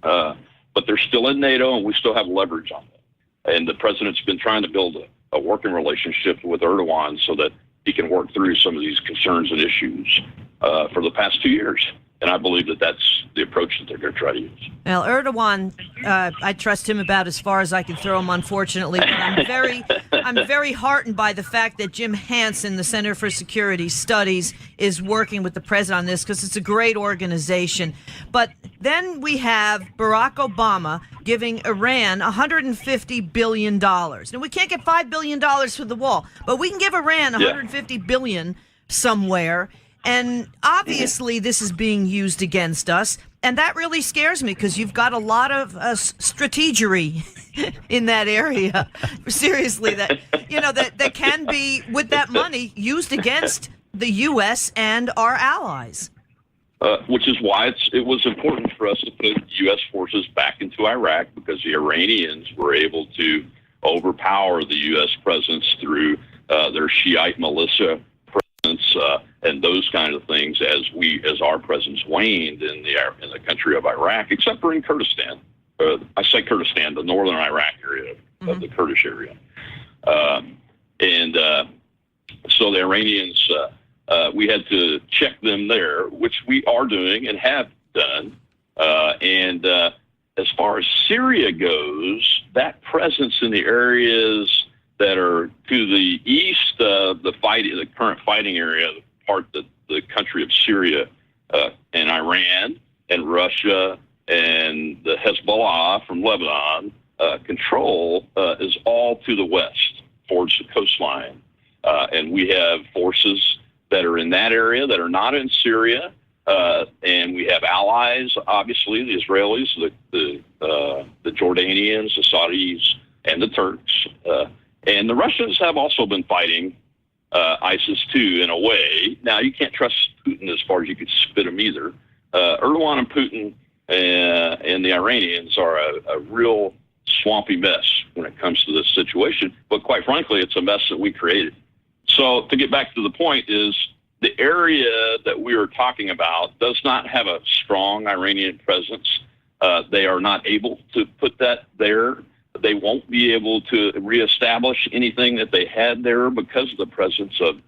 But they're still in NATO, and we still have leverage on them. And the president's been trying to build a working relationship with Erdogan so that he can work through some of these concerns and issues for the past 2 years. And I believe that that's the approach that they're going to try to use. Well, Erdogan, I trust him about as far as I can throw him, unfortunately. But I'm very heartened by the fact that Jim Hansen, the Center for Security Studies, is working with the president on this because it's a great organization. But then we have Barack Obama giving Iran $150 billion. Now, we can't get $5 billion for the wall, but we can give Iran $150 billion somewhere. And obviously, this is being used against us. And that really scares me because you've got a lot of strategery in that area. Seriously, that can be, with that money, used against the U.S. and our allies. Which is why it was important for us to put U.S. forces back into Iraq, because the Iranians were able to overpower the U.S. presence through their Shiite militia and those kind of things as our presence waned in the country of Iraq, except for in Kurdistan. I say Kurdistan, the northern Iraq area of the Kurdish area. So the Iranians, we had to check them there, which we are doing and have done. As far as Syria goes, that presence in the areas that are to the east of the current fighting area, the country of Syria and Iran and Russia and the Hezbollah from Lebanon control is all to the west, towards the coastline. And we have forces that are in that area that are not in Syria. And we have allies, obviously, the Israelis, the Jordanians, the Saudis, and the Turks. And the Russians have also been fighting ISIS, too, in a way. Now, you can't trust Putin as far as you could spit him either. Erdogan and Putin and the Iranians are a real swampy mess when it comes to this situation. But quite frankly, it's a mess that we created. So to get back to the point is the area that we are talking about does not have a strong Iranian presence. They are not able to put that there. They won't be able to reestablish anything that they had there because of the presence of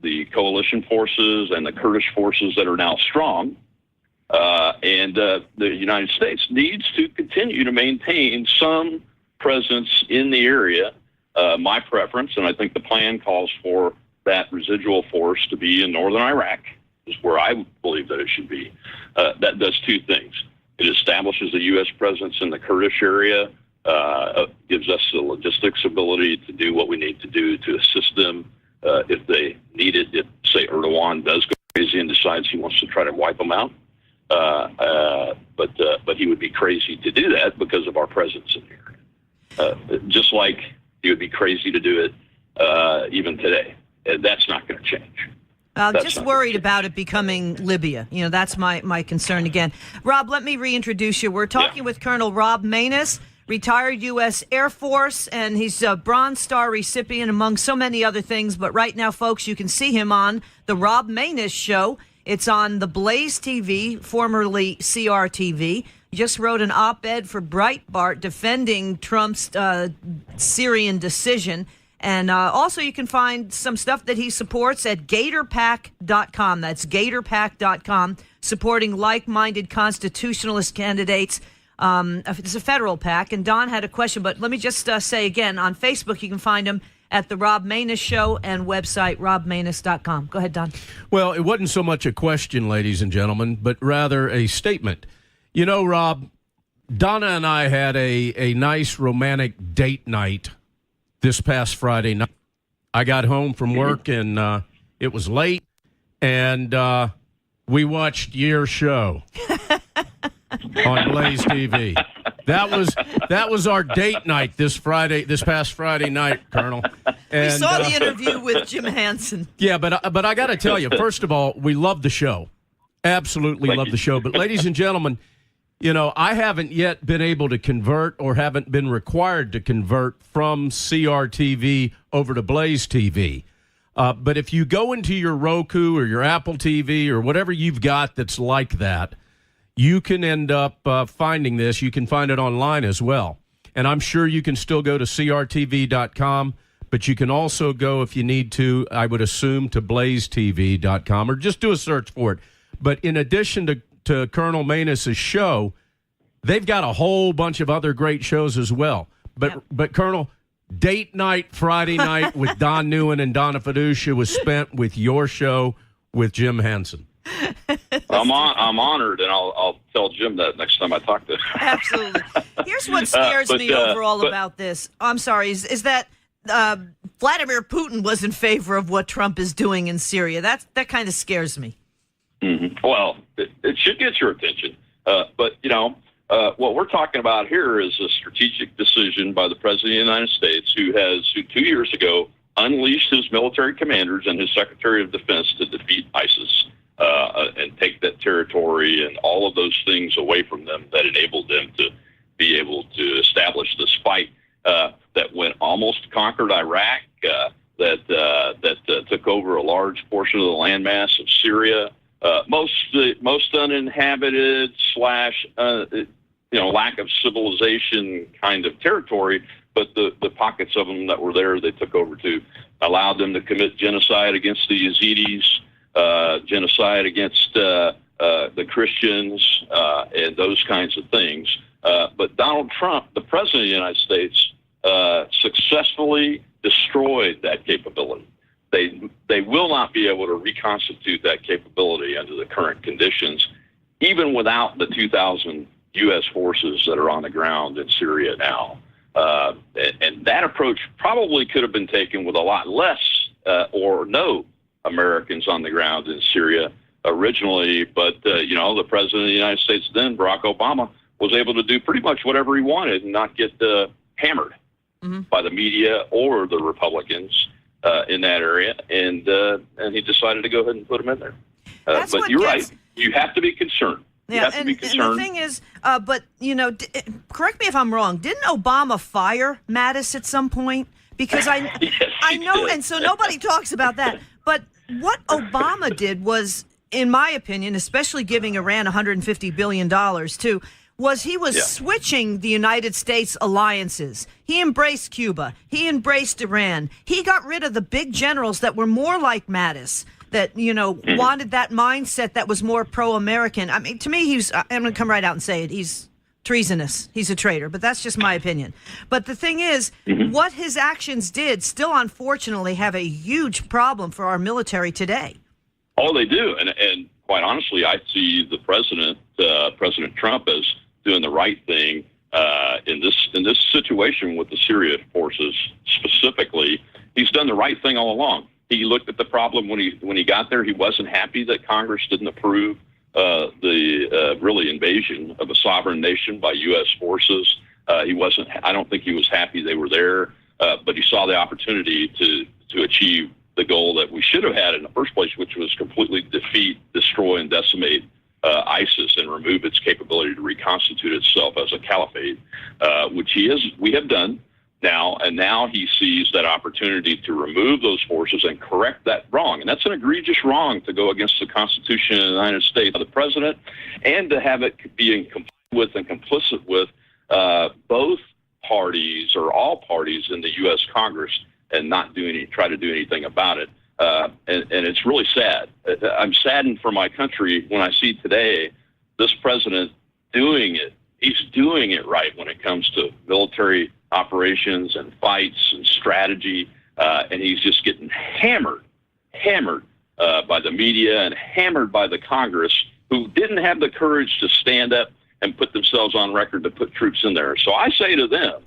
the coalition forces and the Kurdish forces that are now strong. And the United States needs to continue to maintain some presence in the area. My preference, and I think the plan calls for that residual force to be in northern Iraq, is where I believe that it should be. That does two things. It establishes a U.S. presence in the Kurdish area, gives us the logistics ability to do what we need to do to assist them if they need it. If, say, Erdogan does go crazy and decides he wants to try to wipe them out. But he would be crazy to do that because of our presence in the area. Just like he would be crazy to do it even today. That's not going to change. I'm just worried about it becoming Libya. You know, that's my concern again. Rob, let me reintroduce you. We're talking with Colonel Rob Maness, retired U.S. Air Force, and he's a Bronze Star recipient among so many other things. But right now, folks, you can see him on the Rob Maness Show. It's on the Blaze TV, formerly CRTV. He just wrote an op-ed for Breitbart defending Trump's Syrian decision. And also you can find some stuff that he supports at GatorPack.com. That's GatorPack.com, supporting like-minded constitutionalist candidates. It's a federal PAC. And Don had a question, but let me just say again, on Facebook you can find him at the Rob Maness Show and website robmaness.com. Go ahead, Don. Well, it wasn't so much a question, ladies and gentlemen, but rather a statement. You know, Rob, Donna and I had a nice romantic date night this past Friday night. I got home from work and it was late, and we watched your show on Blaze TV. That was our date night this past Friday night, Colonel. And, we saw the interview with Jim Hansen. Yeah, but I got to tell you, first of all, we love the show. Absolutely love the show. But ladies and gentlemen, you know, I haven't yet been able to convert or haven't been required to convert from CRTV over to Blaze TV. But if you go into your Roku or your Apple TV or whatever you've got that's like that, you can end up finding this. You can find it online as well. And I'm sure you can still go to CRTV.com, but you can also go, if you need to, I would assume, to BlazeTV.com or just do a search for it. But in addition to Colonel Maness' show, they've got a whole bunch of other great shows as well. But Colonel, date night Friday night with Don Neuen and Donna Fiducia was spent with your show with Jim Hansen. I'm honored, and I'll tell Jim that next time I talk to him. Absolutely. Here's what scares me overall about this. I'm sorry, is that Vladimir Putin was in favor of what Trump is doing in Syria. That kind of scares me. Mm-hmm. Well, it should get your attention. But, you know, what we're talking about here is a strategic decision by the President of the United States who 2 years ago unleashed his military commanders and his Secretary of Defense to defeat ISIS and take that territory and all of those things away from them that enabled them to be able to establish this fight that went almost conquered Iraq, that took over a large portion of the landmass of Syria. Most uninhabited / lack of civilization kind of territory, but the pockets of them that were there, they took over to allowed them to commit genocide against the Yazidis, genocide against the Christians, and those kinds of things. But Donald Trump, the President of the United States, successfully destroyed that capability. They will not be able to reconstitute that capability under the current conditions, even without the 2,000 U.S. forces that are on the ground in Syria now. And that approach probably could have been taken with a lot less or no Americans on the ground in Syria originally. But, the president of the United States then, Barack Obama, was able to do pretty much whatever he wanted and not get hammered by the media or the Republicans in that area. And he decided to go ahead and put them in there. But you're right. You have to be concerned. Yeah, and the thing is, correct me if I'm wrong. Didn't Obama fire Mattis at some point? Because I know, and so nobody talks about that. But what Obama did was, in my opinion, especially giving Iran $150 billion too, was he was switching the United States alliances. He embraced Cuba. He embraced Iran. He got rid of the big generals that were more like Mattis, that, wanted that mindset that was more pro-American. I mean, to me, I'm going to come right out and say it. He's treasonous. He's a traitor, but that's just my opinion. But the thing is, what his actions did still, unfortunately, have a huge problem for our military today. Oh, they do. And quite honestly, I see the president, President Trump, as doing the right thing in this situation with the Syria forces specifically. He's done the right thing all along. He looked at the problem when he got there. He wasn't happy that Congress didn't approve the really invasion of a sovereign nation by U.S. forces. He wasn't. I don't think he was happy they were there, but he saw the opportunity to achieve the goal that we should have had in the first place, which was completely defeat, destroy, and decimate ISIS and remove its capability to reconstitute itself as a caliphate, which we have done. Now he sees that opportunity to remove those forces and correct that wrong. And that's an egregious wrong to go against the Constitution of the United States, the president, and to have it be with and complicit with both parties or all parties in the U.S. Congress and not try to do anything about it. And it's really sad. I'm saddened for my country when I see today this president doing it. He's doing it right when it comes to military operations and fights and strategy, and he's just getting hammered by the media and hammered by the Congress, who didn't have the courage to stand up and put themselves on record to put troops in there. So I say to them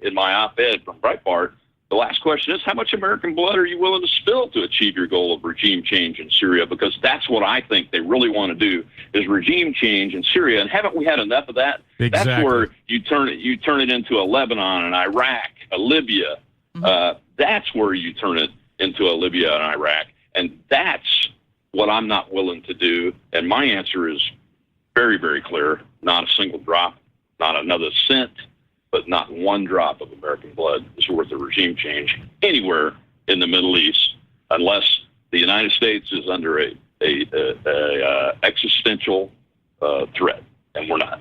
in my op-ed from Breitbart, the last question is, how much American blood are you willing to spill to achieve your goal of regime change in Syria? Because that's what I think they really want to do, is regime change in Syria. And haven't we had enough of that? Exactly. That's where you turn it into a Lebanon, and Iraq, a Libya. That's where you turn it into a Libya and Iraq. And that's what I'm not willing to do. And my answer is very, very clear. Not a single drop, not another cent, but not one drop of American blood is worth a regime change anywhere in the Middle East, unless the United States is under a existential threat, and we're not.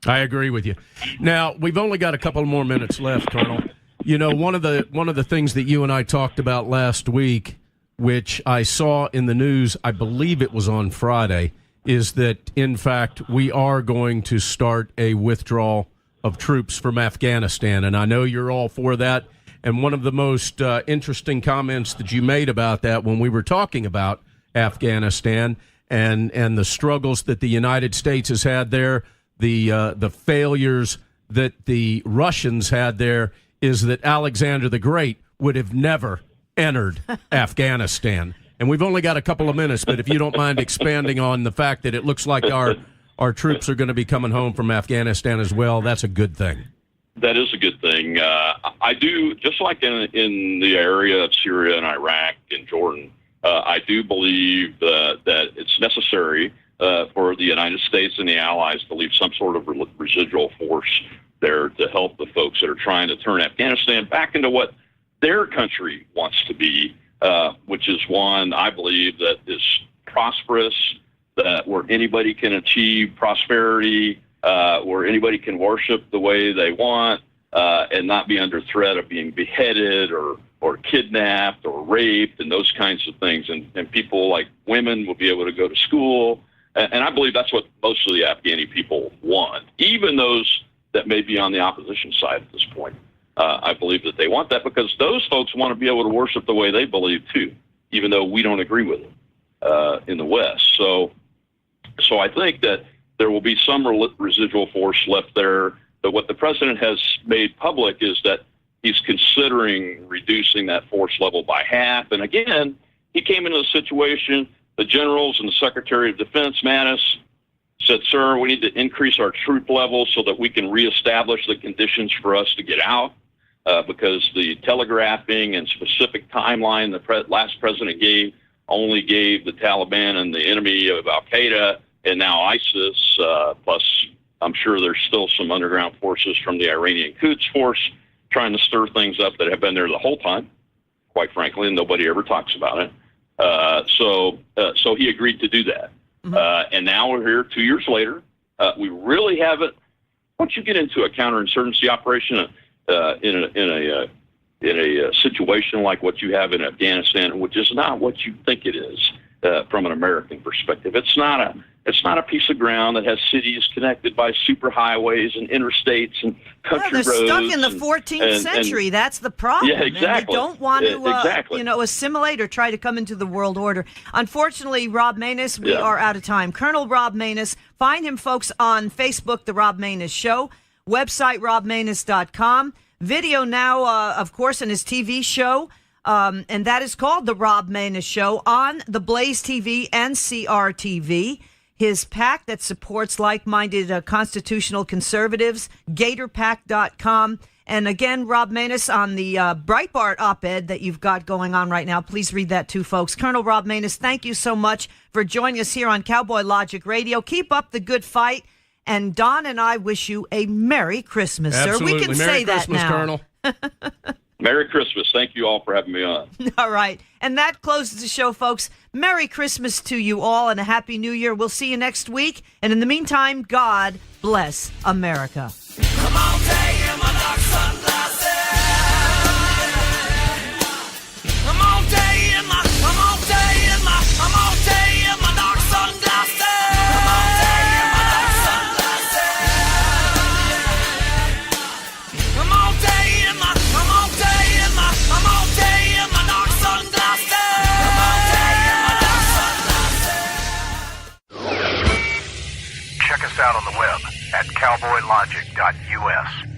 I agree with you. Now, we've only got a couple more minutes left, Colonel. One of the things that you and I talked about last week, which I saw in the news, I believe it was on Friday, is that, in fact, we are going to start a withdrawal of troops from Afghanistan. And I know you're all for that. And one of the most interesting comments that you made about that when we were talking about Afghanistan and the struggles that the United States has had there, the failures that the Russians had there, is that Alexander the Great would have never entered Afghanistan. And we've only got a couple of minutes, but if you don't mind expanding on the fact that it looks like our troops are going to be coming home from Afghanistan as well, that's a good thing. That is a good thing. I do, just like in the area of Syria and Iraq and Jordan, I do believe that it's necessary for the United States and the allies to leave some sort of residual force there to help the folks that are trying to turn Afghanistan back into what their country wants to be, which is one, I believe, that is prosperous, that where anybody can achieve prosperity, where anybody can worship the way they want, and not be under threat of being beheaded or kidnapped or raped and those kinds of things. And people like women will be able to go to school. And I believe that's what most of the Afghani people want, even those that may be on the opposition side at this point. I believe that they want that because those folks want to be able to worship the way they believe too, even though we don't agree with it in the West. So I think that there will be some residual force left there. But what the president has made public is that he's considering reducing that force level by half. And again, he came into the situation, the generals and the Secretary of Defense, Mattis, said, sir, we need to increase our troop level so that we can reestablish the conditions for us to get out, because the telegraphing and specific timeline the last president gave only gave the Taliban and the enemy of al-Qaeda and now ISIS, plus I'm sure there's still some underground forces from the Iranian Quds Force trying to stir things up that have been there the whole time, quite frankly, and nobody ever talks about it. So he agreed to do that. And now we're here 2 years later. We really haven't. Once you get into a counterinsurgency operation in a situation like what you have in Afghanistan, which is not what you think it is from an American perspective, it's not a piece of ground that has cities connected by superhighways and interstates and country roads. They're stuck in the 14th century. That's the problem. Yeah, exactly. And they don't want to, assimilate or try to come into the world order. Unfortunately, Rob Maness, we are out of time. Colonel Rob Maness, find him, folks, on Facebook, The Rob Maness Show, website, robmaness.com. Video now, of course, in his TV show, and that is called The Rob Maness Show on the Blaze TV and CRTV. His PAC that supports like-minded constitutional conservatives, GatorPAC.com. And again, Rob Maness on the Breitbart op-ed that you've got going on right now. Please read that too, folks. Colonel Rob Maness, thank you so much for joining us here on Cowboy Logic Radio. Keep up the good fight. And Don and I wish you a Merry Christmas, Absolutely. sir. We can Merry say Christmas, that now. Colonel. Merry Christmas. Thank you all for having me on. All right. And that closes the show, folks. Merry Christmas to you all and a Happy New Year. We'll see you next week. And in the meantime, God bless America. Come on, take my dark sunglasses. Come on, take my dark sunglasses. Come on, take my dark sunglasses. Come on, take my dark sunglasses. Come on, take my dark sunglasses. Check us out on the web at cowboylogic.us.